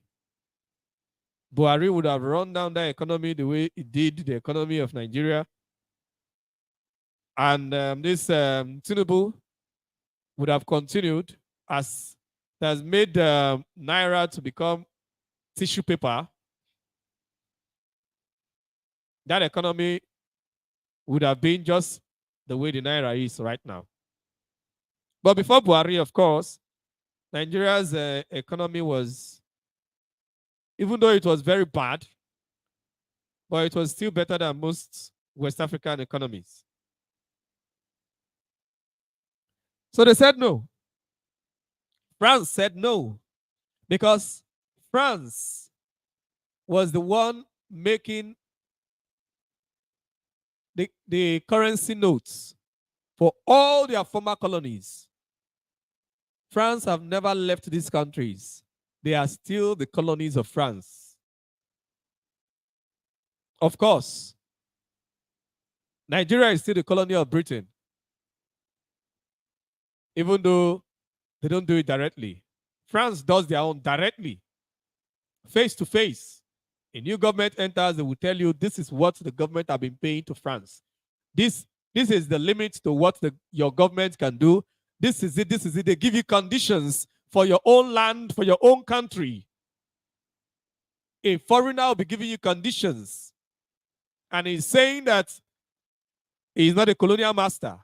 Buhari would have run down that economy the way it did the economy of Nigeria. And this Tinubu would have continued as it has made Naira to become tissue paper. That economy would have been just the way the Naira is right now. But before Buhari, of course, Nigeria's economy was, even though it was very bad, but it was still better than most West African economies. So they said no. France said no, because France was the one making the currency notes for all their former colonies. France have never left these countries. They are still the colonies of France. Of course, Nigeria is still the colony of Britain, even though they don't do it directly. France does their own directly, face to face. A new government enters, they will tell you this is what the government have been paying to France. This is the limit to what your government can do. This is it, this is it. They give you conditions for your own land, for your own country. A foreigner will be giving you conditions. And he's saying that he's not a colonial master.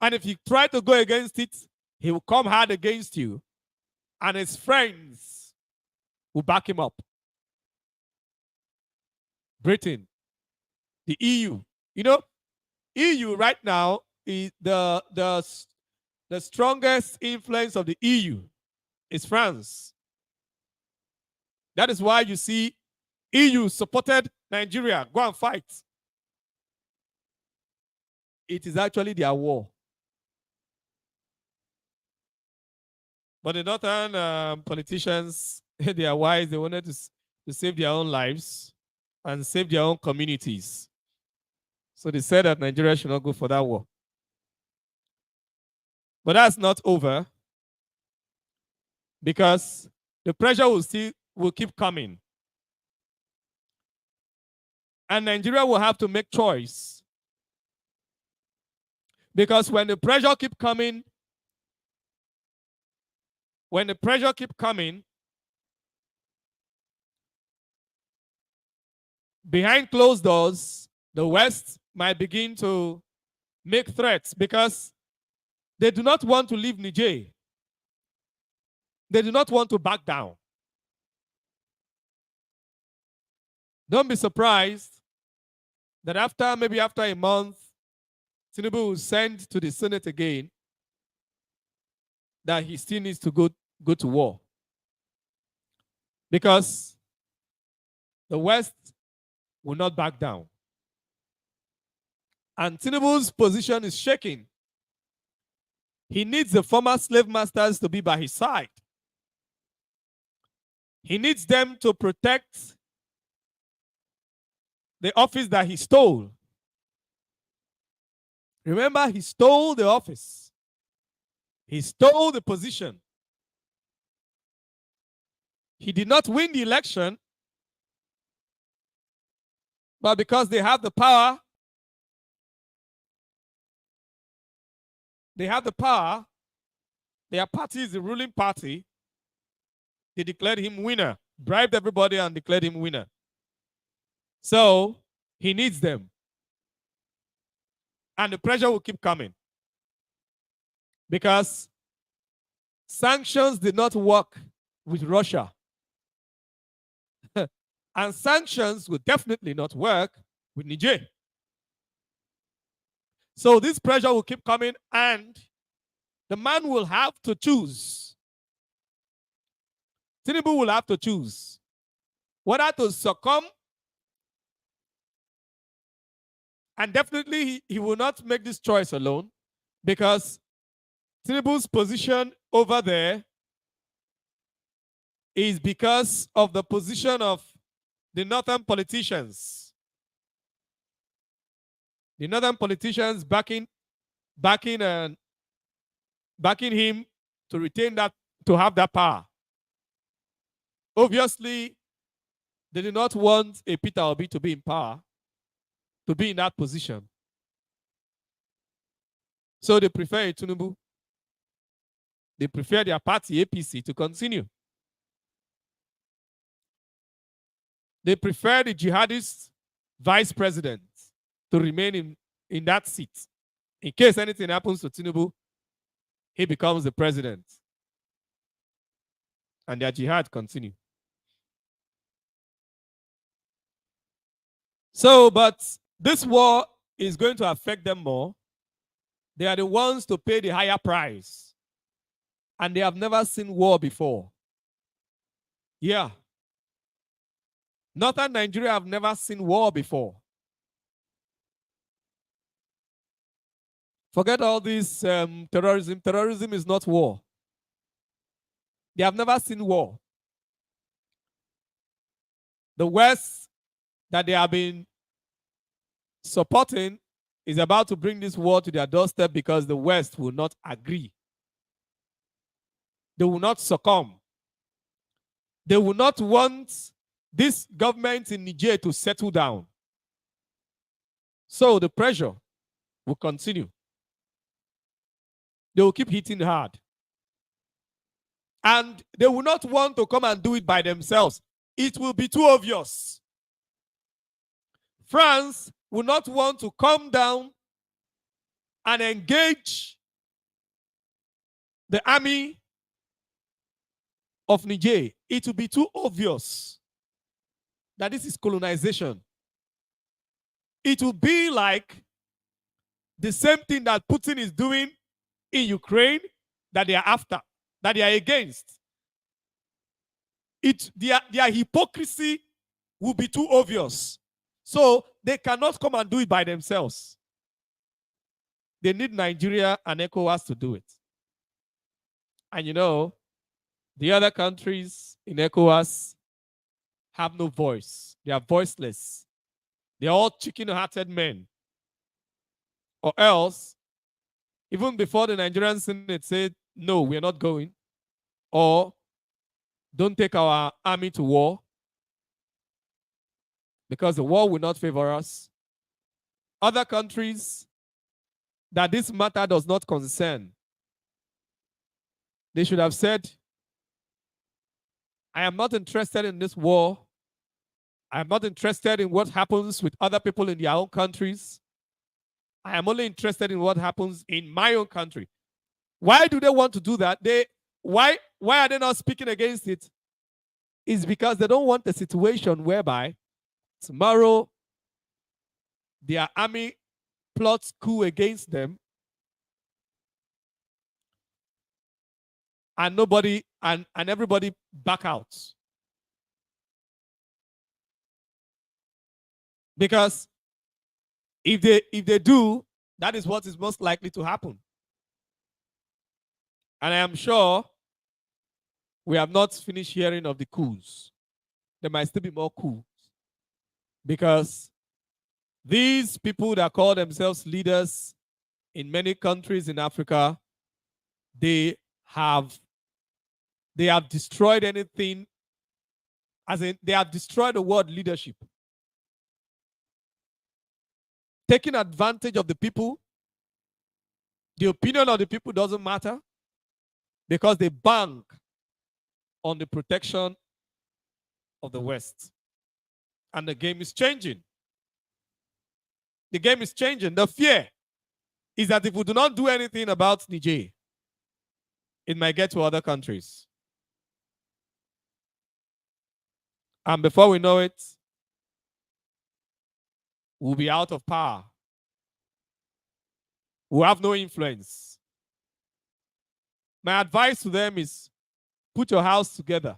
And if you try to go against it, he will come hard against you. And his friends will back him up. Britain, the EU. You know, EU right now is the strongest influence of the EU is France. That is why you see EU supported Nigeria. Go and fight. It is actually their war. But the northern politicians, they are wise. They wanted to save their own lives and save their own communities. So they said that Nigeria should not go for that war. But that's not over, because the pressure will keep coming. And Nigeria will have to make choice. Because when the pressure keep coming, behind closed doors, the West might begin to make threats, because they do not want to leave Niger. They do not want to back down. Don't be surprised that maybe after a month, Tinubu will send to the Senate again that he still needs to go to war. Because the West will not back down. And Tinubu's position is shaking. He needs the former slave masters to be by his side. He needs them to protect the office that he stole. Remember, he stole the office. He stole the position. He did not win the election, but because they have the power, their party is the ruling party, they declared him winner, bribed everybody and declared him winner. So he needs them. And the pressure will keep coming. Because sanctions did not work with Russia. And sanctions will definitely not work with Niger. So this pressure will keep coming, and the man will have to choose. Tinubu will have to choose whether to succumb, and definitely he will not make this choice alone, because Tinubu's position over there is because of the position of the northern politicians. The northern politicians backing him to retain that, to have that power. Obviously, they do not want a Peter Obi to be in power, to be in that position. So they prefer a Tinubu. They prefer their party, APC, to continue. They prefer the jihadist vice president to remain in that seat. In case anything happens to Tinubu, he becomes the president. And their jihad continue. So, but this war is going to affect them more. They are the ones to pay the higher price. And they have never seen war before. Yeah. Northern Nigeria have never seen war before. Forget all this terrorism. Terrorism is not war. They have never seen war. The West that they have been supporting is about to bring this war to their doorstep because the West will not agree. They will not succumb. They will not want this government in Niger to settle down. So the pressure will continue. They will keep hitting hard. And they will not want to come and do it by themselves. It will be too obvious. France will not want to come down and engage the army of Niger. It will be too obvious that this is colonization. It will be like the same thing that Putin is doing in Ukraine, that they are after, that they are against. Their hypocrisy will be too obvious. So they cannot come and do it by themselves. They need Nigeria and ECOWAS to do it. And you know, the other countries in ECOWAS have no voice. They are voiceless. They are all chicken-hearted men. Or else, even before the Nigerian Senate said, no, we're not going, or don't take our army to war, because the war will not favor us. Other countries that this matter does not concern, they should have said, I am not interested in this war. I am not interested in what happens with other people in their own countries. I am only interested in what happens in my own country. Why do they want to do that? Why are they not speaking against it? It's because they don't want a situation whereby tomorrow their army plots coup against them and nobody and everybody back out. Because if they do, that is what is most likely to happen. And I am sure we have not finished hearing of the coups. There might still be more coups. Because these people that call themselves leaders in many countries in Africa, they have destroyed anything, as in they have destroyed the word leadership. Taking advantage of the people, the opinion of the people doesn't matter, because they bank on the protection of the West. And the game is changing. The game is changing. The fear is that if we do not do anything about Niger, it might get to other countries. And before we know it, we'll be out of power. We'll have no influence. My advice to them is put your house together.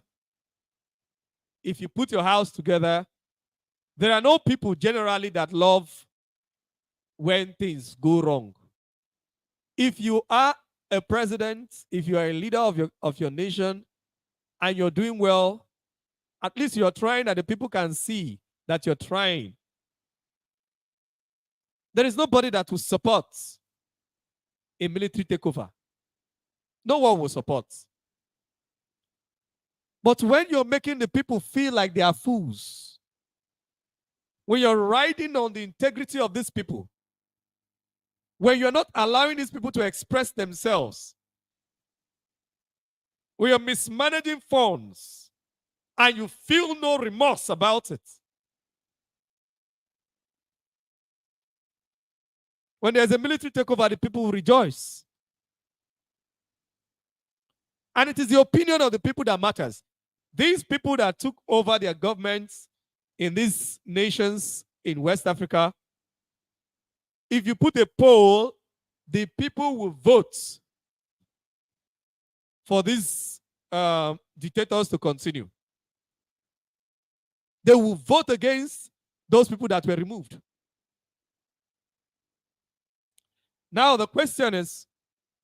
if you put your house together, there are no people generally that love when things go wrong. If you are a president, if you are a leader of your nation, and you're doing well, at least you're trying that the people can see that you're trying. There is nobody that will support a military takeover. No one will support. But when you're making the people feel like they are fools, when you're riding on the integrity of these people, when you're not allowing these people to express themselves, when you're mismanaging funds and you feel no remorse about it, when there's a military takeover, the people will rejoice. And it is the opinion of the people that matters. These people that took over their governments in these nations in West Africa, if you put a poll, the people will vote for these dictators to continue. They will vote against those people that were removed. Now the question is,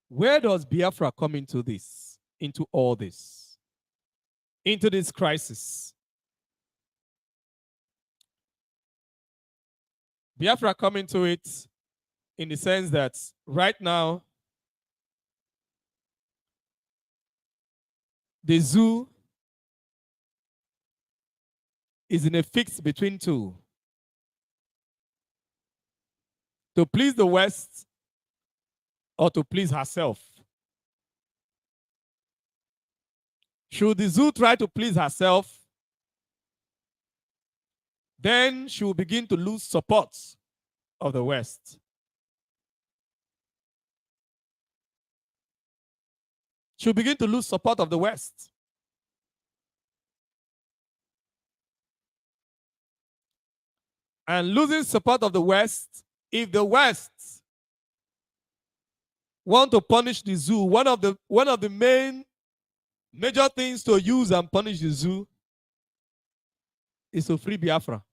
where does Biafra come into this, into all this, into this crisis? Biafra come into it in the sense that right now, the zoo is in a fix between two. To please the West or to please herself. Should the zoo try to please herself, then she will begin to lose support of the West. She'll begin to lose support of the West. And losing support of the West, if the West want to punish the zoo, one of the major things to use and punish the zoo is to free Biafra.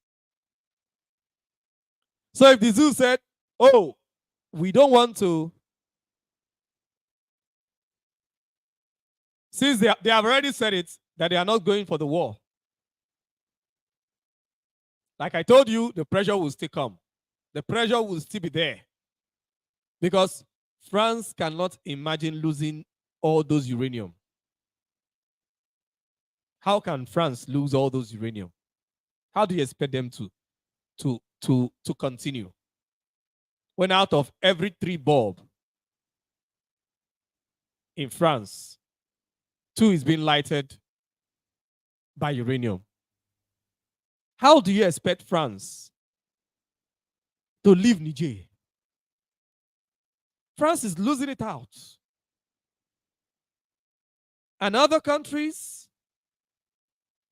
So if the zoo said, oh, we don't want to, since they have already said it, that they are not going for the war. Like I told you, the pressure will still come. The pressure will still be there. Because France cannot imagine losing all those uranium. How can France lose all those uranium? How do you expect them to continue? When out of every 3 bulb in France, 2 is being lighted by uranium. How do you expect France to leave Niger? France is losing it out. And other countries,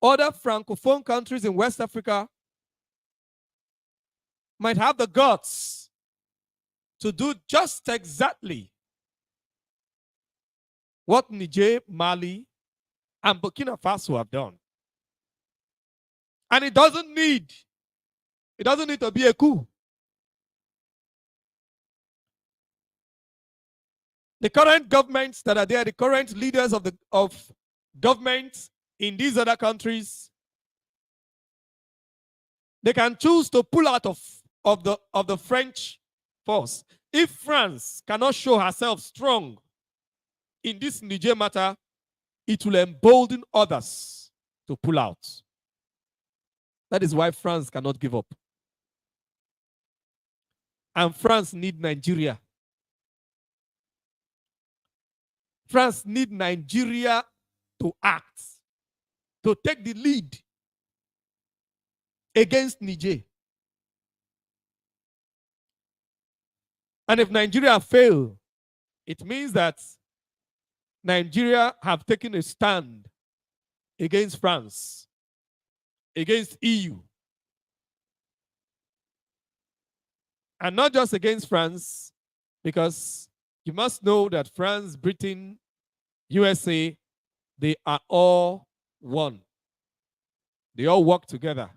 other Francophone countries in West Africa might have the guts to do just exactly what Niger, Mali, and Burkina Faso have done. And it doesn't need to be a coup. The current governments that are there, the current leaders of governments in these other countries, they can choose to pull out of the French force. If France cannot show herself strong in this Niger matter, it will embolden others to pull out. That is why France cannot give up. And France needs Nigeria. France needs Nigeria to act, to take the lead against Niger. And if Nigeria fails, it means that Nigeria have taken a stand against France, against EU. And not just against France, because you must know that France, Britain, USA, they are all one. They all work together.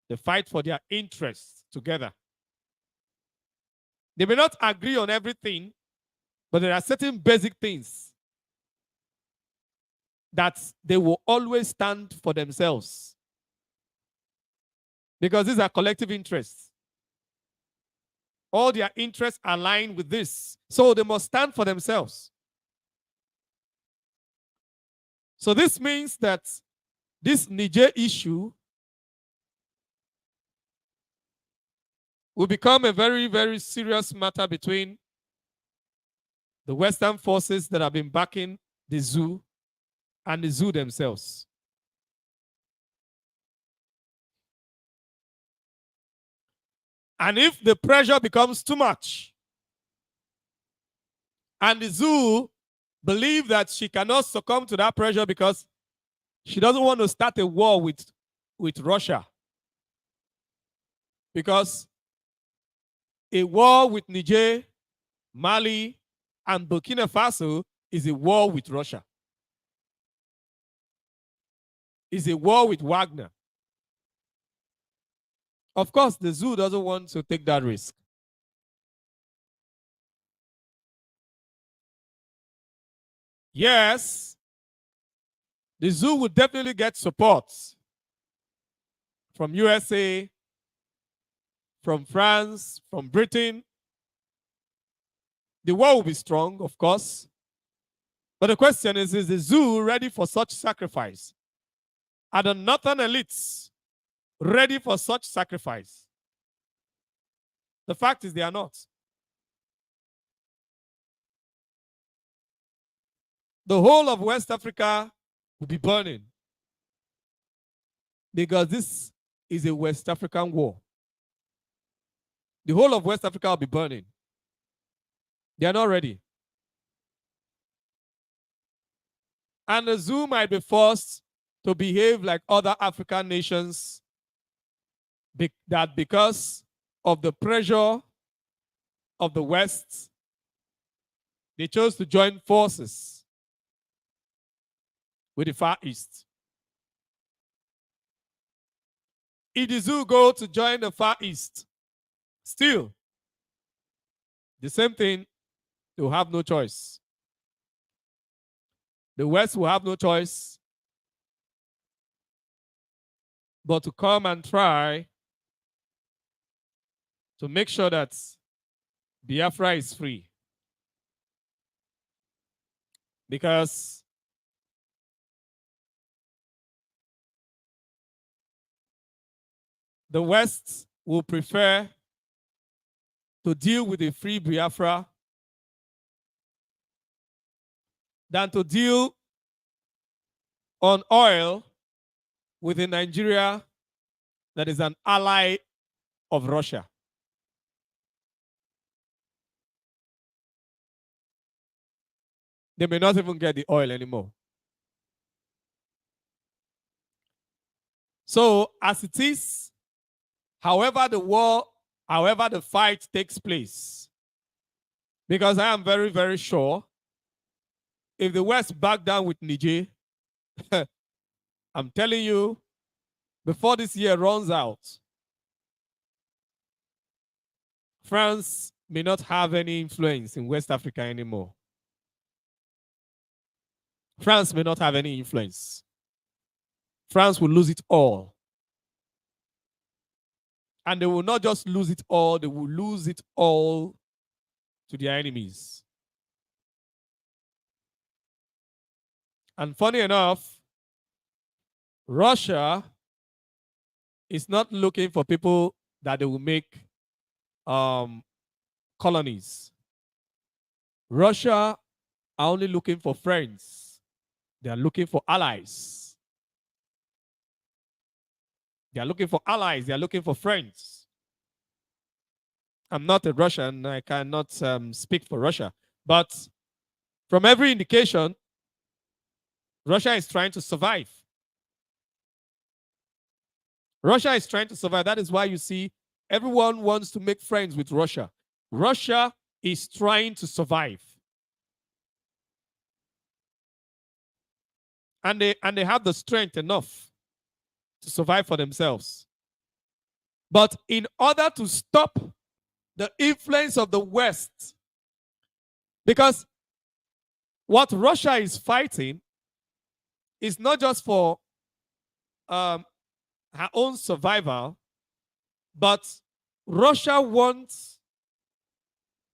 They fight for their interests together. They may not agree on everything, but there are certain basic things that they will always stand for themselves. Because these are collective interests. All their interests align with this. So they must stand for themselves. So this means that this Niger issue will become a very, very serious matter between the Western forces that have been backing the zoo and the zoo themselves. And if the pressure becomes too much, and the zoo believe that she cannot succumb to that pressure because she doesn't want to start a war with Russia, because a war with Niger, Mali, and Burkina Faso is a war with Russia. It's a war with Wagner. Of course, the zoo doesn't want to take that risk. Yes, the zoo would definitely get support from USA, from France, from Britain. The war will be strong, of course. But the question is the zoo ready for such sacrifice? Are the northern elites ready for such sacrifice? The fact is they are not. The whole of West Africa will be burning because this is a West African war. The whole of West Africa will be burning. They are not ready. And the zoo might be forced to behave like other African nations that because of the pressure of the West, they chose to join forces with the Far East. If the zoo go to join the Far East, still, the same thing, they will have no choice. The West will have no choice but to come and try to make sure that Biafra is free. Because the West will prefer to deal with a free Biafra than to deal on oil with a Nigeria that is an ally of Russia. They may not even get the oil anymore. So as it is, however the fight takes place, because I am very, very sure if the West back down with Niger, I'm telling you, before this year runs out, France may not have any influence in West Africa anymore. France may not have any influence. France will lose it all. And they will not just lose it all, they will lose it all to their enemies. And funny enough, Russia is not looking for people that they will make colonies. Russia are only looking for friends. They are looking for allies. They are looking for allies. They are looking for friends. I'm not a Russian. I cannot speak for Russia. But from every indication, Russia is trying to survive. Russia is trying to survive. That is why you see everyone wants to make friends with Russia. Russia is trying to survive. And they have the strength enough to survive for themselves. But in order to stop the influence of the West, because what Russia is fighting is not just for her own survival, but Russia wants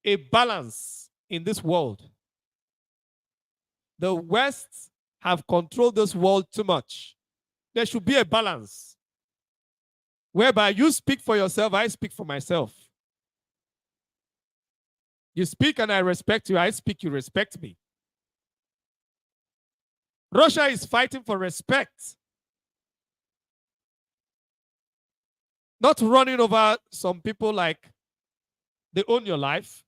a balance in this world. The West have controlled this world too much. There should be a balance whereby you speak for yourself, I speak for myself. You speak and I respect you, I speak, you respect me. Russia is fighting for respect, not running over some people like they own your life.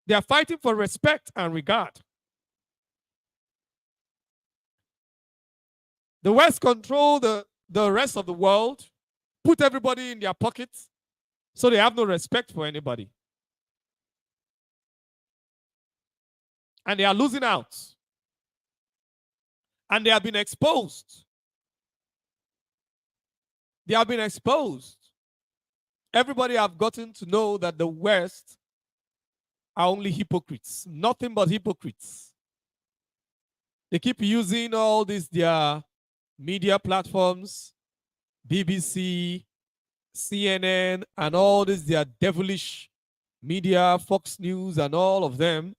They are fighting for respect and regard. The West control the rest of the world, put everybody in their pockets, so they have no respect for anybody. And they are losing out. And they have been exposed. They have been exposed. Everybody have gotten to know that the West are only hypocrites, nothing but hypocrites. They keep using all these their media platforms, BBC, CNN, and all these their devilish media, Fox News, and all of them,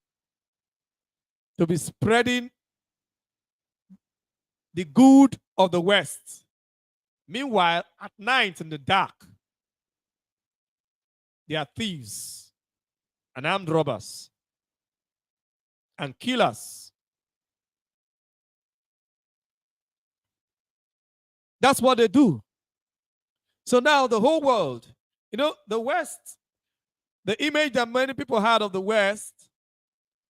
to be spreading the good of the West. Meanwhile, at night in the dark, they are thieves and armed robbers and killers. That's what they do. So now the whole world, the West, the image that many people had of the West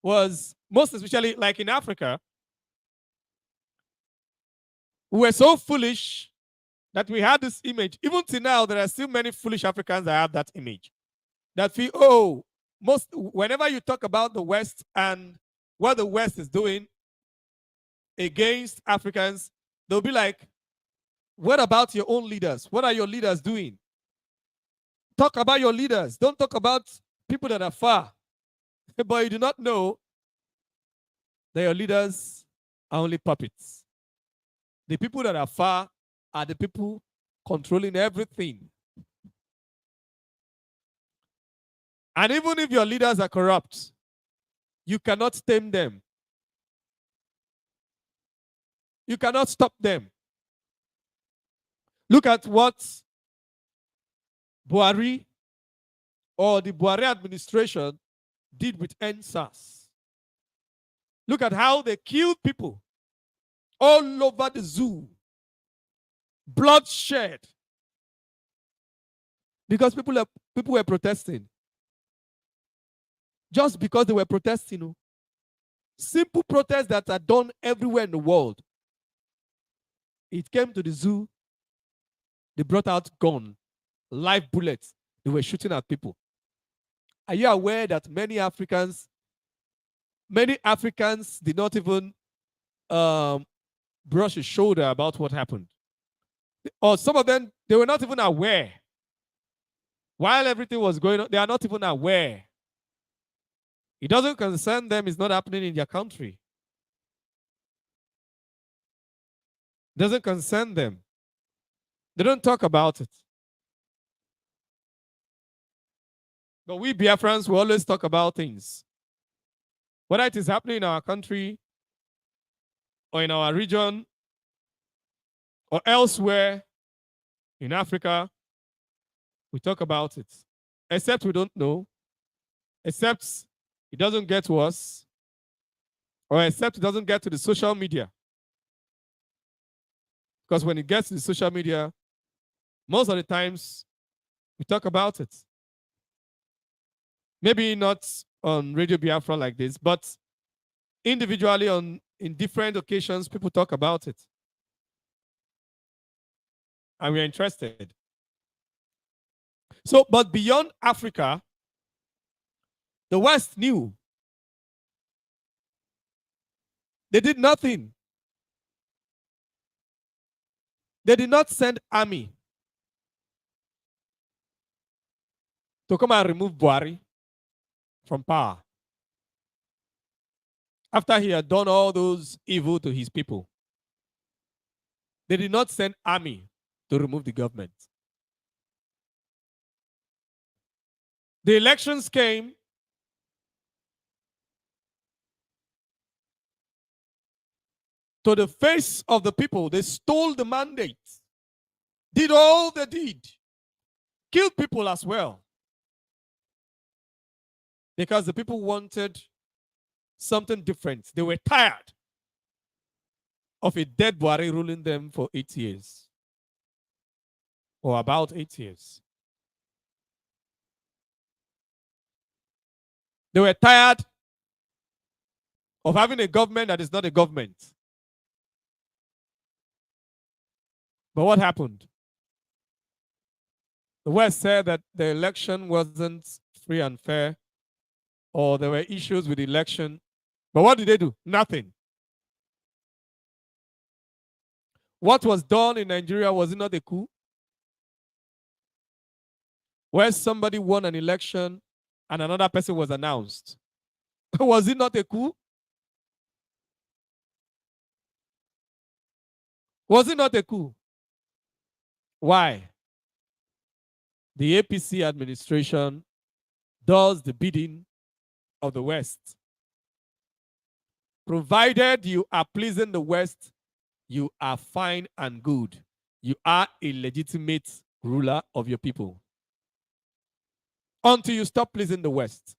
was, most especially like in Africa, we were so foolish that we had this image. Even till now, there are still many foolish Africans that have that image. That feel, whenever you talk about the West and what the West is doing against Africans, they'll be like, what about your own leaders? What are your leaders doing? Talk about your leaders. Don't talk about people that are far. But you do not know that your leaders are only puppets. The people that are far are the people controlling everything. And even if your leaders are corrupt, you cannot tame them. You cannot stop them. Look at what Buhari or the Buhari administration did with NSAS. Look at how they killed people all over the zoo. Bloodshed. Because people were protesting. Just because they were protesting. Simple protests that are done everywhere in the world. It came to the zoo. They brought out gun, live bullets. They were shooting at people. Are you aware that many Africans did not even brush a shoulder about what happened? Or some of them, they were not even aware. While everything was going on, they are not even aware. It doesn't concern them. It's not happening in their country. It doesn't concern them. They don't talk about it. But we Biafrans, we always talk about things. Whether it is happening in our country or in our region or elsewhere in Africa, we talk about it. Except we don't know, except it doesn't get to us, or except it doesn't get to the social media. Because when it gets to the social media, most of the times we talk about it. Maybe not on Radio Biafra like this, but individually in different occasions, people talk about it. And we're interested. So, but beyond Africa, the West knew. They did nothing. They did not send army to come and remove Buhari from power after he had done all those evil to his people. They did not send army to remove the government. The elections came. To the face of the people, they stole the mandate, did all they did, killed people as well, because the people wanted something different. They were tired of a dead Buhari ruling them for 8 years, or about 8 years. They were tired of having a government that is not a government. But what happened? The West said that the election wasn't free and fair, or there were issues with the election. But what did they do? Nothing. What was done in Nigeria, was it not a coup? Where somebody won an election and another person was announced. Was it not a coup? Was it not a coup? Why? The APC administration does the bidding of the West. Provided you are pleasing the West, you are fine and good. You are a legitimate ruler of your people. Until you stop pleasing the West.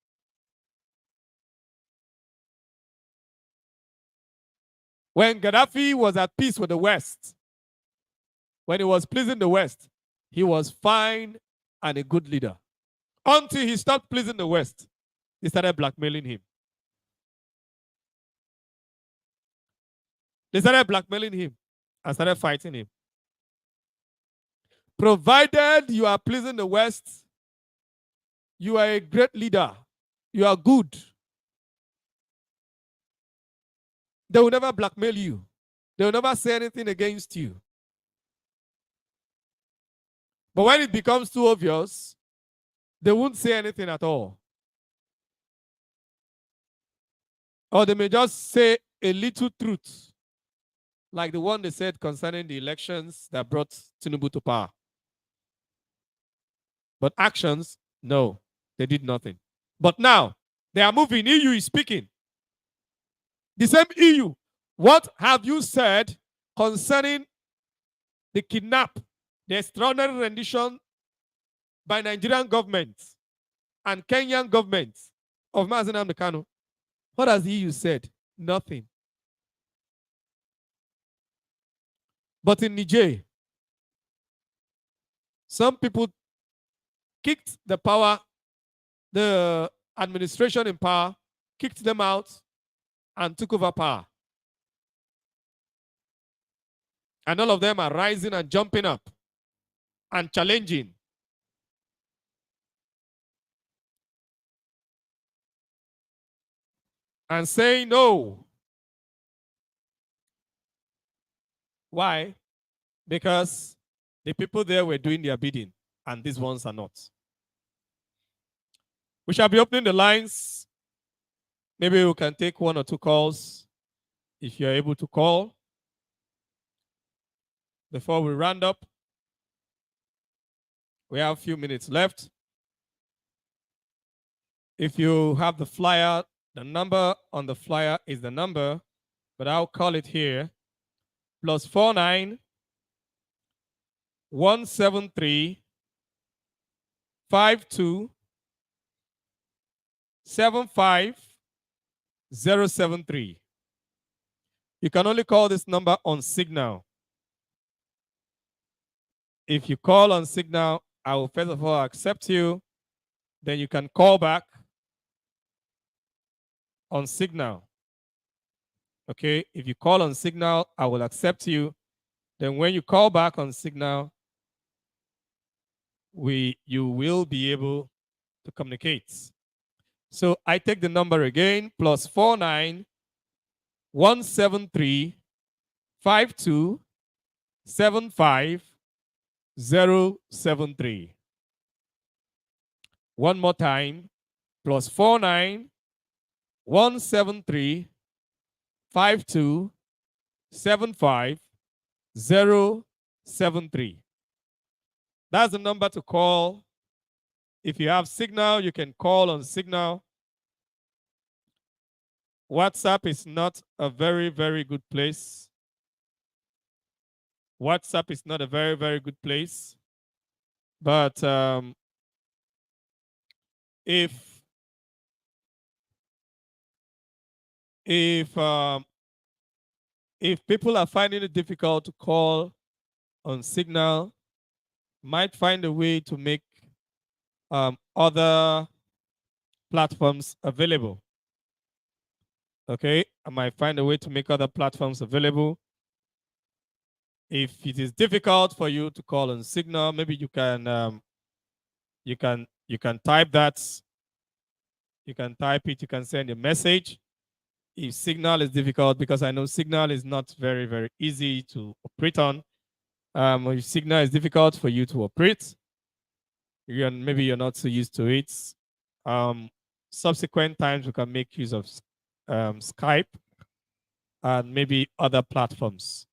When Gaddafi was at peace with the West, when he was pleasing the West, he was fine and a good leader. Until he stopped pleasing the West, they started blackmailing him. They started blackmailing him and started fighting him. Provided you are pleasing the West, you are a great leader. You are good. They will never blackmail you. They will never say anything against you. But when it becomes too obvious, they won't say anything at all. Or they may just say a little truth, like the one they said concerning the elections that brought Tinubu to power. But actions, no, they did nothing. But now, they are moving. EU is speaking. The same EU. What have you said concerning the kidnap, the extraordinary rendition by Nigerian government and Kenyan government of Mazi Nnamdi Kanu? What has the EU said? Nothing. But in Niger, some people kicked the administration in power, kicked them out, and took over power. And all of them are rising and jumping up and challenging. And saying no. Why? Because the people there were doing their bidding, and these ones are not. We shall be opening the lines. Maybe we can take 1 or 2 calls if you're able to call before we round up. We have a few minutes left. If you have the flyer, the number on the flyer is the number, but I'll call it here. +49 173 52 75 073. You can only call this number on Signal. If you call on Signal, I will first of all accept you. Then you can call back on Signal. Okay, if you call on Signal, I will accept you. Then when you call back on Signal, you will be able to communicate. So I take the number again, +49 173 52 75073. One more time, +49 173 5275 073. That's the number to call. If you have Signal, you can call on Signal. WhatsApp is not a very, very good place. WhatsApp is not a very, very good place. But if people are finding it difficult to call on Signal, might find a way to make other platforms available. Okay, I might find a way to make other platforms available. If it is difficult for you to call on Signal, maybe you can type that. You can type it. You can send a message. If Signal is difficult, because I know Signal is not very, very easy to operate on. If Signal is difficult for you to operate, maybe you're not so used to it. Subsequent times we can make use of Skype and maybe other platforms.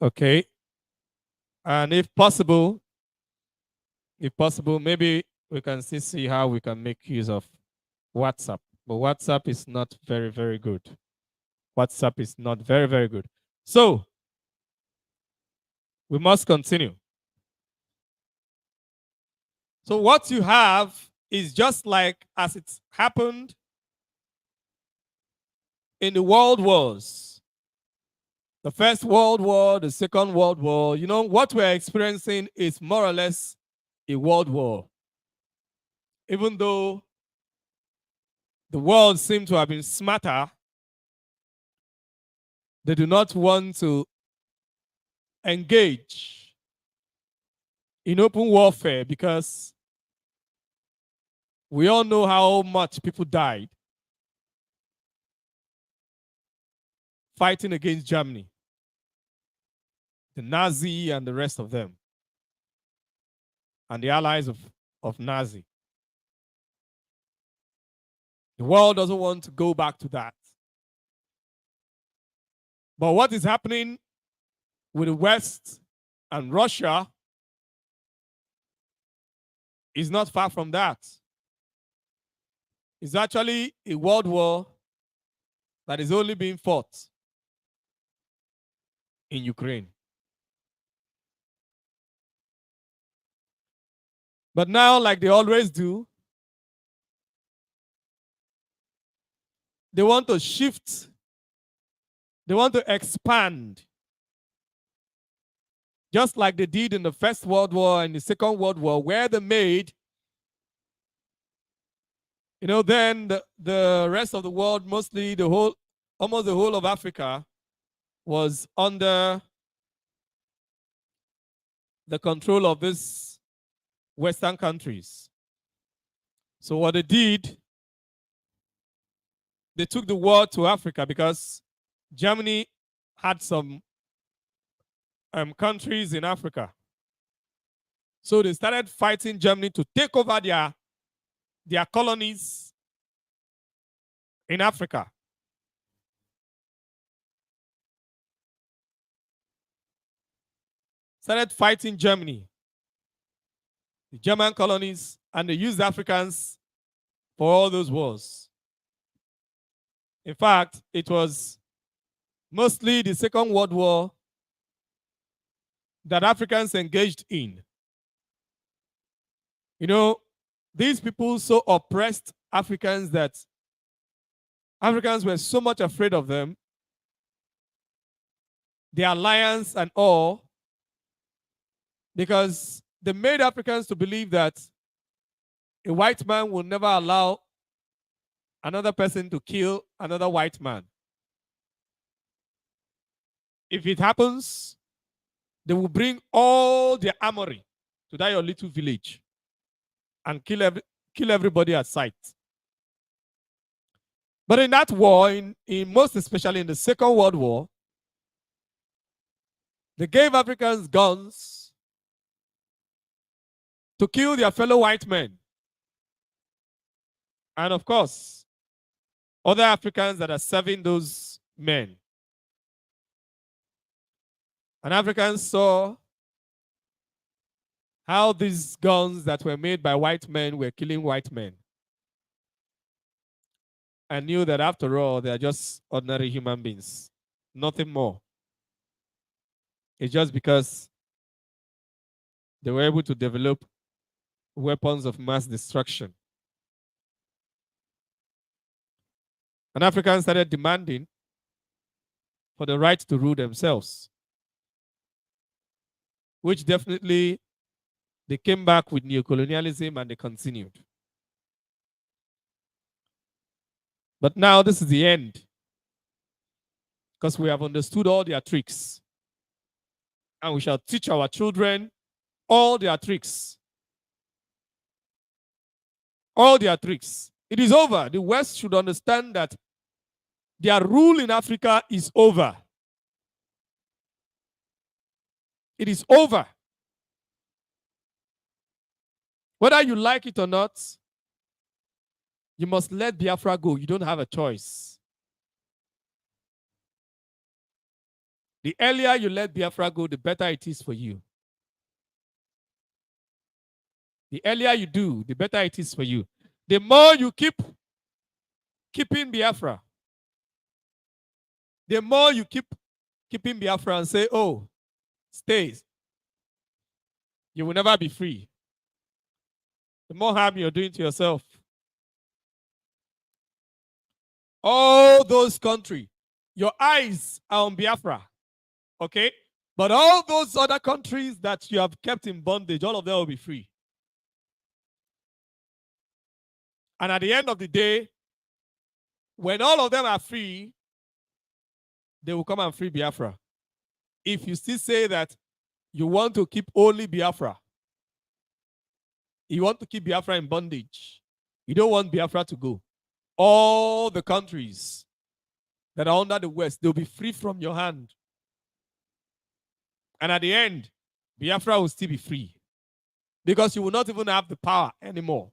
Okay. And if possible, maybe we can still see how we can make use of WhatsApp. But WhatsApp is not very, very good. WhatsApp is not very, very good. So we must continue. So what you have is just like as it's happened in the world wars. The First World War, the Second World War, you know, what we're experiencing is more or less a world war. Even though the world seems to have been smarter, they do not want to engage in open warfare because we all know how much people died fighting against Germany, the Nazi and the rest of them, and the allies of Nazi. The world doesn't want to go back to that. But what is happening with the West and Russia is not far from that. It's actually a world war that is only being fought in Ukraine. But now, like they always do, they want to shift, they want to expand, just like they did in the First World War and the Second World War, where they made, you know, then the rest of the world, mostly almost the whole of Africa, was under the control of these Western countries. So what they did, they took the war to Africa because Germany had some countries in Africa. So they started fighting Germany to take over their colonies in Africa. Started fighting Germany, the German colonies, and they used Africans for all those wars. In fact, it was mostly the Second World War that Africans engaged in. You know, these people so oppressed Africans that Africans were so much afraid of them, their alliance and all, because they made Africans to believe that a white man will never allow another person to kill another white man. If it happens, they will bring all their armory to that your little village and kill everybody at sight. But in that war, in most especially in the Second World War, They gave Africans guns to kill their fellow white men. And of course, other Africans that are serving those men. And Africans saw how these guns that were made by white men were killing white men. And knew that after all, they are just ordinary human beings, nothing more. It's just because they were able to develop weapons of mass destruction. And Africans started demanding for the right to rule themselves, which definitely they came back with neocolonialism and they continued. But now this is the end, because we have understood all their tricks. And we shall teach our children all their tricks. All their tricks. It is over. The West should understand that their rule in Africa is over. It is over. Whether you like it or not, you must let Biafra go. You don't have a choice. The earlier you let Biafra go, the better it is for you. The earlier you do, the better it is for you. The more you keeping Biafra, the more you keeping Biafra and say, oh, stays, you will never be free. The more harm you're doing to yourself. All those countries, your eyes are on Biafra, okay? But all those other countries that you have kept in bondage, all of them will be free. And at the end of the day, when all of them are free, they will come and free Biafra. If you still say that you want to keep only Biafra, you want to keep Biafra in bondage, you don't want Biafra to go, all the countries that are under the West, they'll be free from your hand. And at the end, Biafra will still be free, because you will not even have the power anymore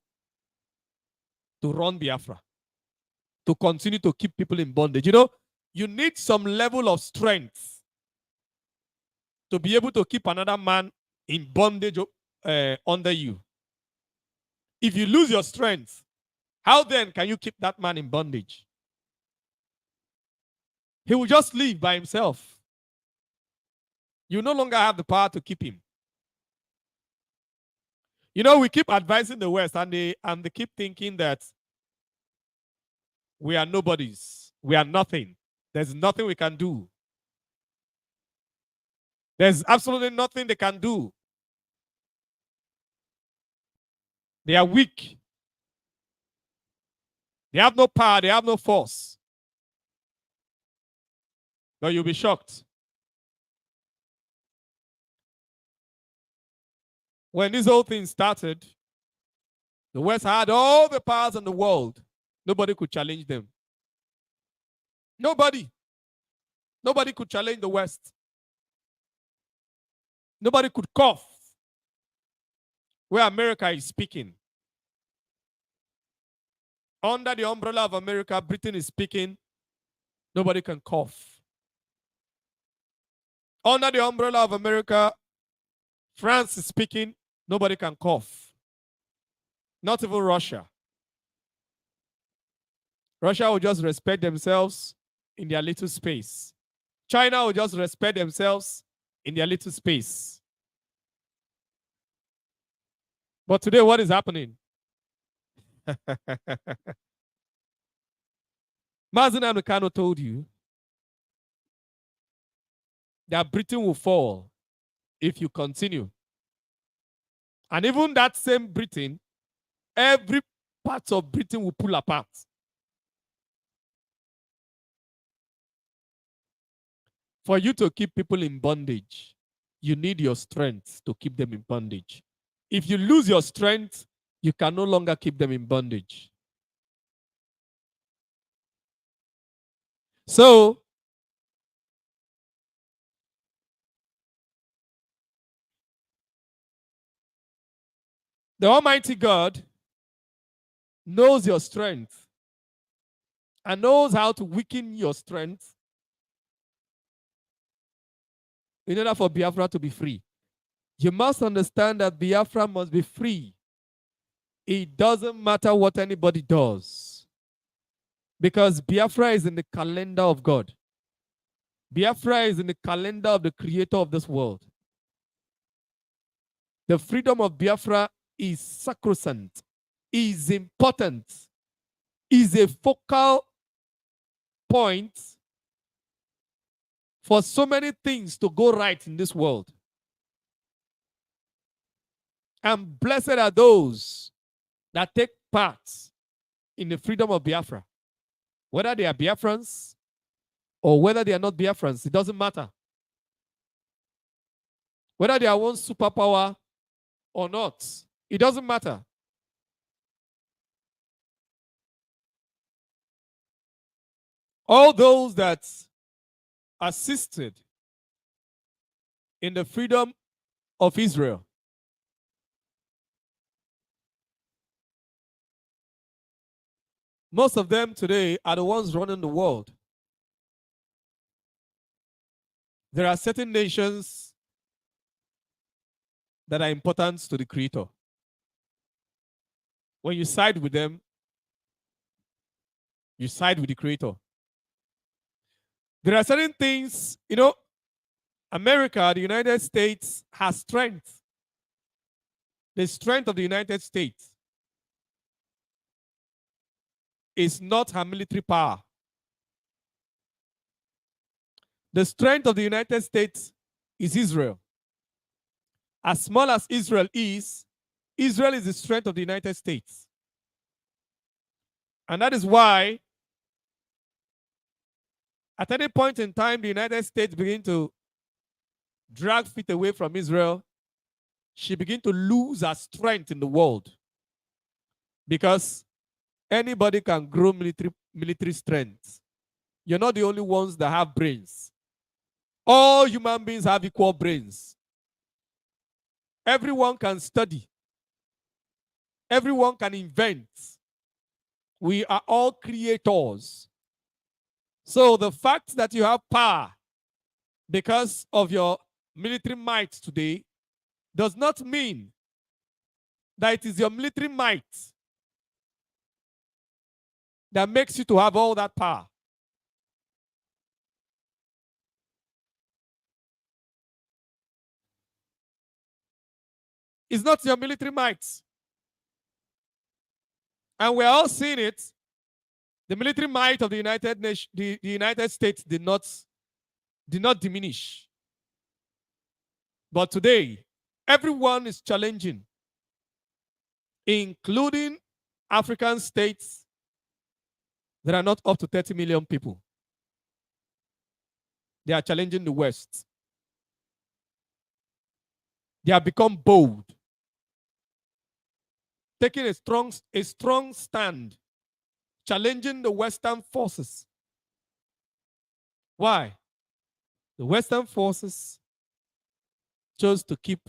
to run Biafra, to continue to keep people in bondage. You know, you need some level of strength to be able to keep another man in bondage under you. If you lose your strength, how then can you keep that man in bondage? He will just leave by himself. You no longer have the power to keep him. You know, we keep advising the West, and they keep thinking that we are nobodies. We are nothing. There's nothing we can do. There's absolutely nothing they can do. They are weak. They have no power. They have no force. But you'll be shocked. When this whole thing started, the West had all the powers in the world. Nobody could challenge them. Nobody. Nobody could challenge the West. Nobody could cough where America is speaking. Under the umbrella of America, Britain is speaking. Nobody can cough. Under the umbrella of America, France is speaking. Nobody can cough. Not even Russia. Russia will just respect themselves in their little space. China will just respect themselves in their little space. But today, what is happening? Mazi Namdekano told you that Britain will fall if you continue. And even that same Britain, every part of Britain will pull apart. For you to keep people in bondage, you need your strength to keep them in bondage. If you lose your strength, you can no longer keep them in bondage. So, The Almighty God knows your strength and knows how to weaken your strength in order for Biafra to be free. You must understand that Biafra must be free. It doesn't matter what anybody does, because Biafra is in the calendar of God. Biafra is in the calendar of the creator of this world. The freedom of Biafra is sacrosanct, is important, is a focal point for so many things to go right in this world. And blessed are those that take part in the freedom of Biafra. Whether they are Biafrans or whether they are not Biafrans, it doesn't matter. Whether they are one superpower or not, it doesn't matter. All those that assisted in the freedom of Israel, most of them today are the ones running the world. There are certain nations that are important to the Creator. When you side with them, you side with the Creator. There are certain things, America, the United States, has strength. The strength of the United States is not her military power. The strength of the United States is Israel. As small as Israel is the strength of the United States. And that is why, at any point in time, the United States begin to drag feet away from Israel, she begin to lose her strength in the world. Because anybody can grow military strength. You're not the only ones that have brains. All human beings have equal brains. Everyone can study. Everyone can invent. We are all creators. So the fact that you have power because of your military might today does not mean that it is your military might that makes you to have all that power. It's not your military might. And we're all seeing it. The military might of the United States did not diminish. But today, everyone is challenging, including African states that are not up to 30 million people. They are challenging the West. They have become bold, taking a strong stand, challenging the Western forces. Why? The Western forces chose to keep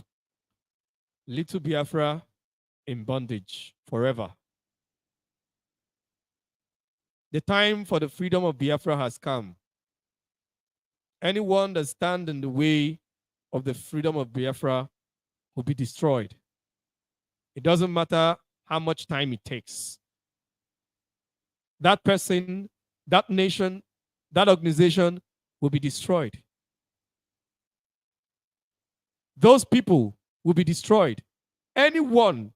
little Biafra in bondage forever. The time for the freedom of Biafra has come. Anyone that stands in the way of the freedom of Biafra will be destroyed. It doesn't matter how much time it takes. That person, that nation, that organization will be destroyed. Those people will be destroyed. Anyone,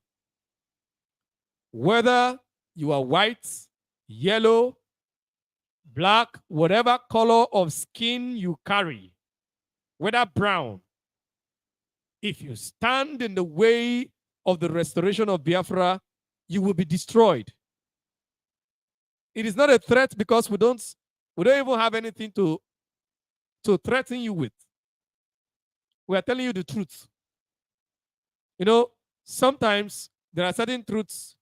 whether you are white, yellow, black, whatever color of skin you carry, whether brown, if you stand in the way of the restoration of Biafra, you will be destroyed. It is not a threat because we don't even have anything to threaten you with. We are telling you the truth. Sometimes there are certain truths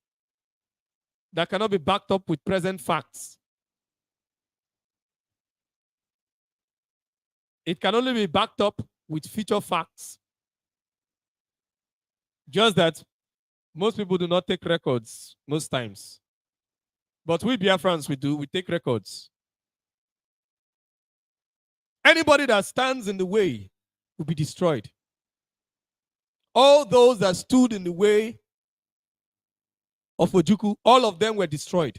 that cannot be backed up with present facts. It can only be backed up with future facts. Just that Most people do not take records most times. But we Biafrans, we do. We take records. Anybody that stands in the way will be destroyed. All those that stood in the way of Ojukwu, all of them were destroyed.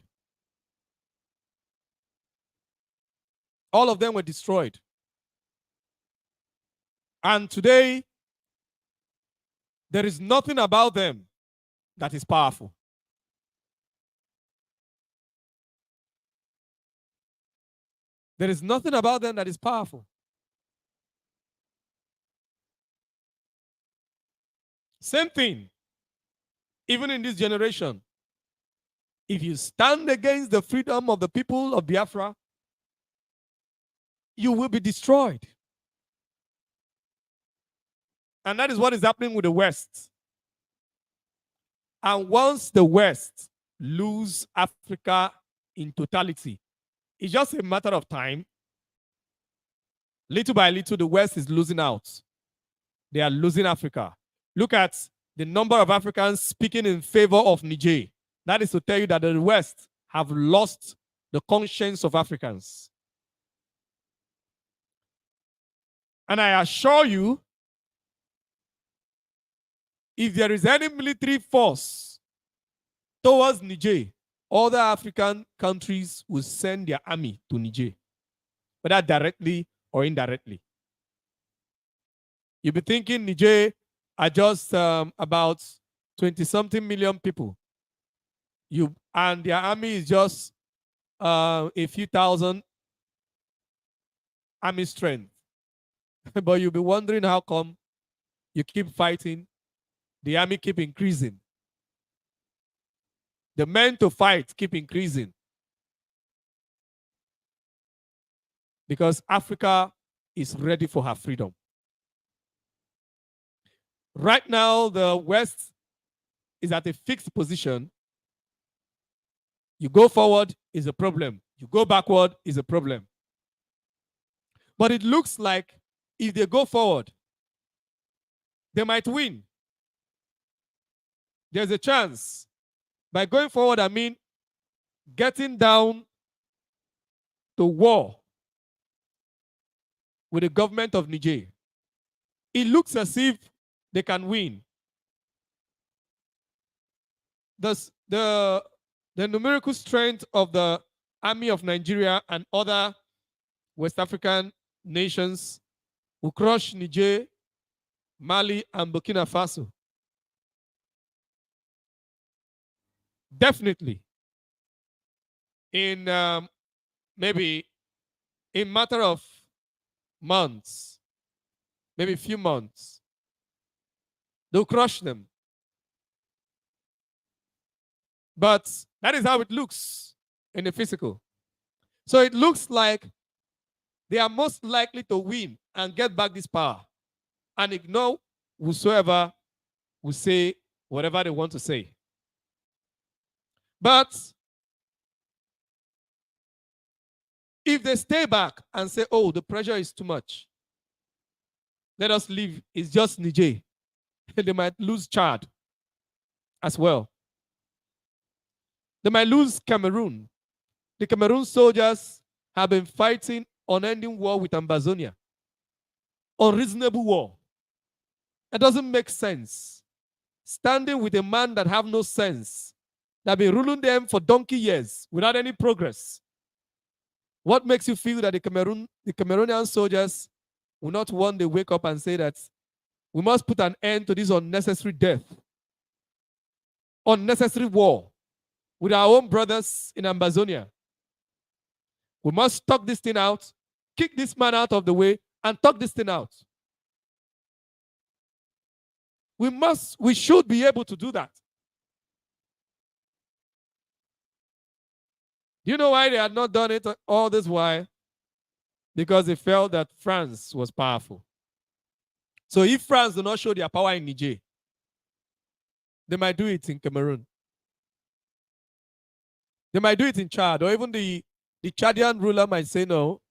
All of them were destroyed. And today, there is nothing about them that is powerful. There is nothing about them that is powerful. Same thing, even in this generation. If you stand against the freedom of the people of Biafra, you will be destroyed. And that is what is happening with the West. And once the West lose Africa in totality, it's just a matter of time. Little by little, the West is losing out. They are losing Africa. Look at the number of Africans speaking in favor of Niger. That is to tell you that the West have lost the conscience of Africans. And I assure you, if there is any military force towards Niger, other African countries will send their army to Niger, whether directly or indirectly. You'll be thinking Niger are just about 20-something million people. And their army is just a few thousand army strength. But you'll be wondering how come you keep fighting, the army keep increasing. The men to fight keep increasing. Because Africa is ready for her freedom. Right now, the West is at a fixed position. You go forward is a problem. You go backward is a problem. But it looks like if they go forward, they might win. There's a chance. By going forward, I mean getting down to war with the government of Niger. It looks as if they can win. The numerical strength of the army of Nigeria and other West African nations will crush Niger, Mali, and Burkina Faso. Definitely. In maybe a matter of months, maybe a few months, they'll crush them. But that is how it looks in the physical. So it looks like they are most likely to win and get back this power and ignore whosoever will say whatever they want to say. But if they stay back and say, oh, the pressure is too much, let us leave, it's just Niger, they might lose Chad as well. They might lose Cameroon. The Cameroon soldiers have been fighting unending war with Ambazonia. Unreasonable war. It doesn't make sense. Standing with a man that have no sense, that been ruling them for donkey years without any progress. What makes you feel that the Cameroonian soldiers will not one day wake up and say that we must put an end to this unnecessary death, unnecessary war with our own brothers in Ambazonia? We must talk this thing out, kick this man out of the way, and talk this thing out. We should be able to do that. Do you know why they had not done it all this while? Because they felt that France was powerful. So if France do not show their power in Niger, they might do it in Cameroon. They might do it in Chad, or even the Chadian ruler might say, no,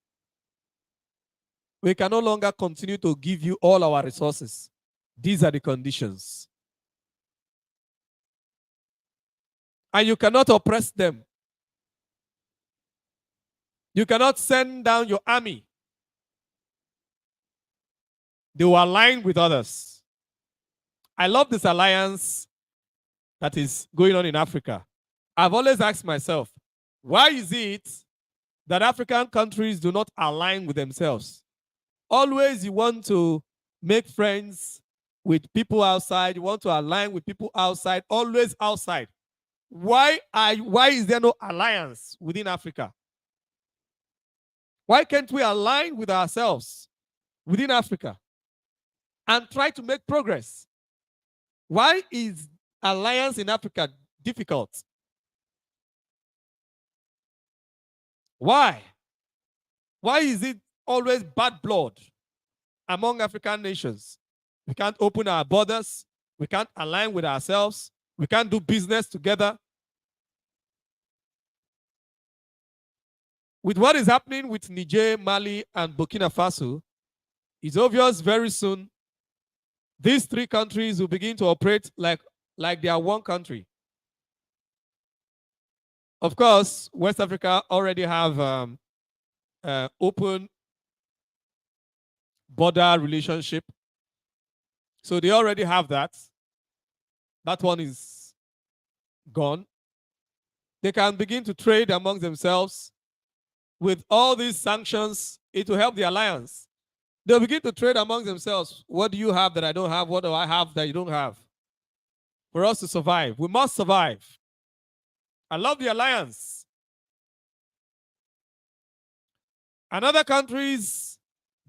we can no longer continue to give you all our resources. These are the conditions. And you cannot oppress them. You cannot send down your army. They will align with others. I love this alliance that is going on in Africa. I've always asked myself, why is it that African countries do not align with themselves? Always you want to make friends with people outside. You want to align with people outside, always outside. Why is there no alliance within Africa? Why can't we align with ourselves within Africa and try to make progress? Why is alliance in Africa difficult? Why? Why is it always bad blood among African nations? We can't open our borders. We can't align with ourselves. We can't do business together. With what is happening with Niger, Mali, and Burkina Faso, it's obvious very soon these three countries will begin to operate like they are one country. Of course, West Africa already have open border relationship. So they already have that. That one is gone. They can begin to trade among themselves. With all these sanctions, it will help the alliance. They'll begin to trade among themselves. What do you have that I don't have? What do I have that you don't have? For us to survive, we must survive. I love the alliance. And other countries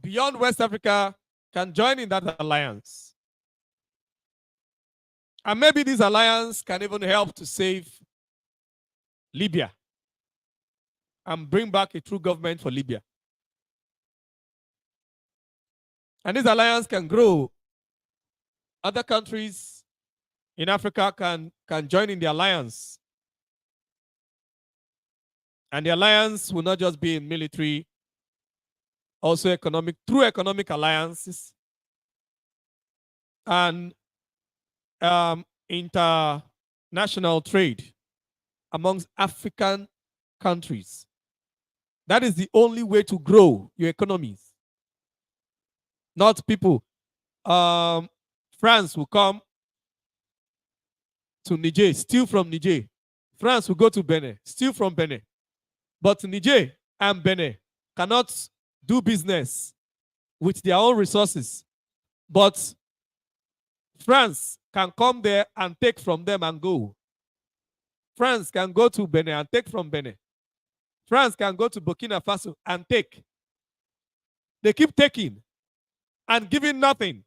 beyond West Africa can join in that alliance. And maybe this alliance can even help to save Libya and bring back a true government for Libya. And this alliance can grow. Other countries in Africa can join in the alliance. And the alliance will not just be in military, also economic, through economic alliances and international trade amongst African countries. That is the only way to grow your economies. Not people. France will come to Niger, steal from Niger. France will go to Benin, steal from Benin. But Niger and Benin cannot do business with their own resources. But France can come there and take from them and go. France can go to Benin and take from Benin. France can go to Burkina Faso and take. They keep taking and giving nothing.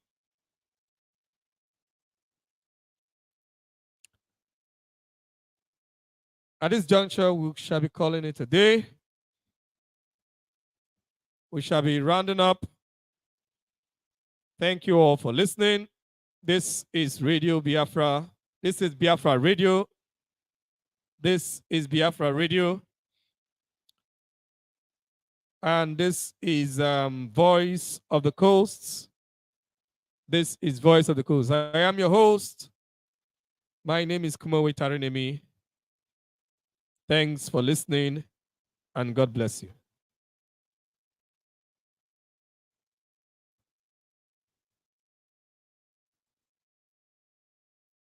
At this juncture, we shall be calling it a day. We shall be rounding up. Thank you all for listening. This is Radio Biafra. This is Biafra Radio. This is Biafra Radio. And this is Voice of the Coast. This is Voice of the Coast. I am your host. My name is Kimiowei Tari Nemi. Thanks for listening, and God bless you.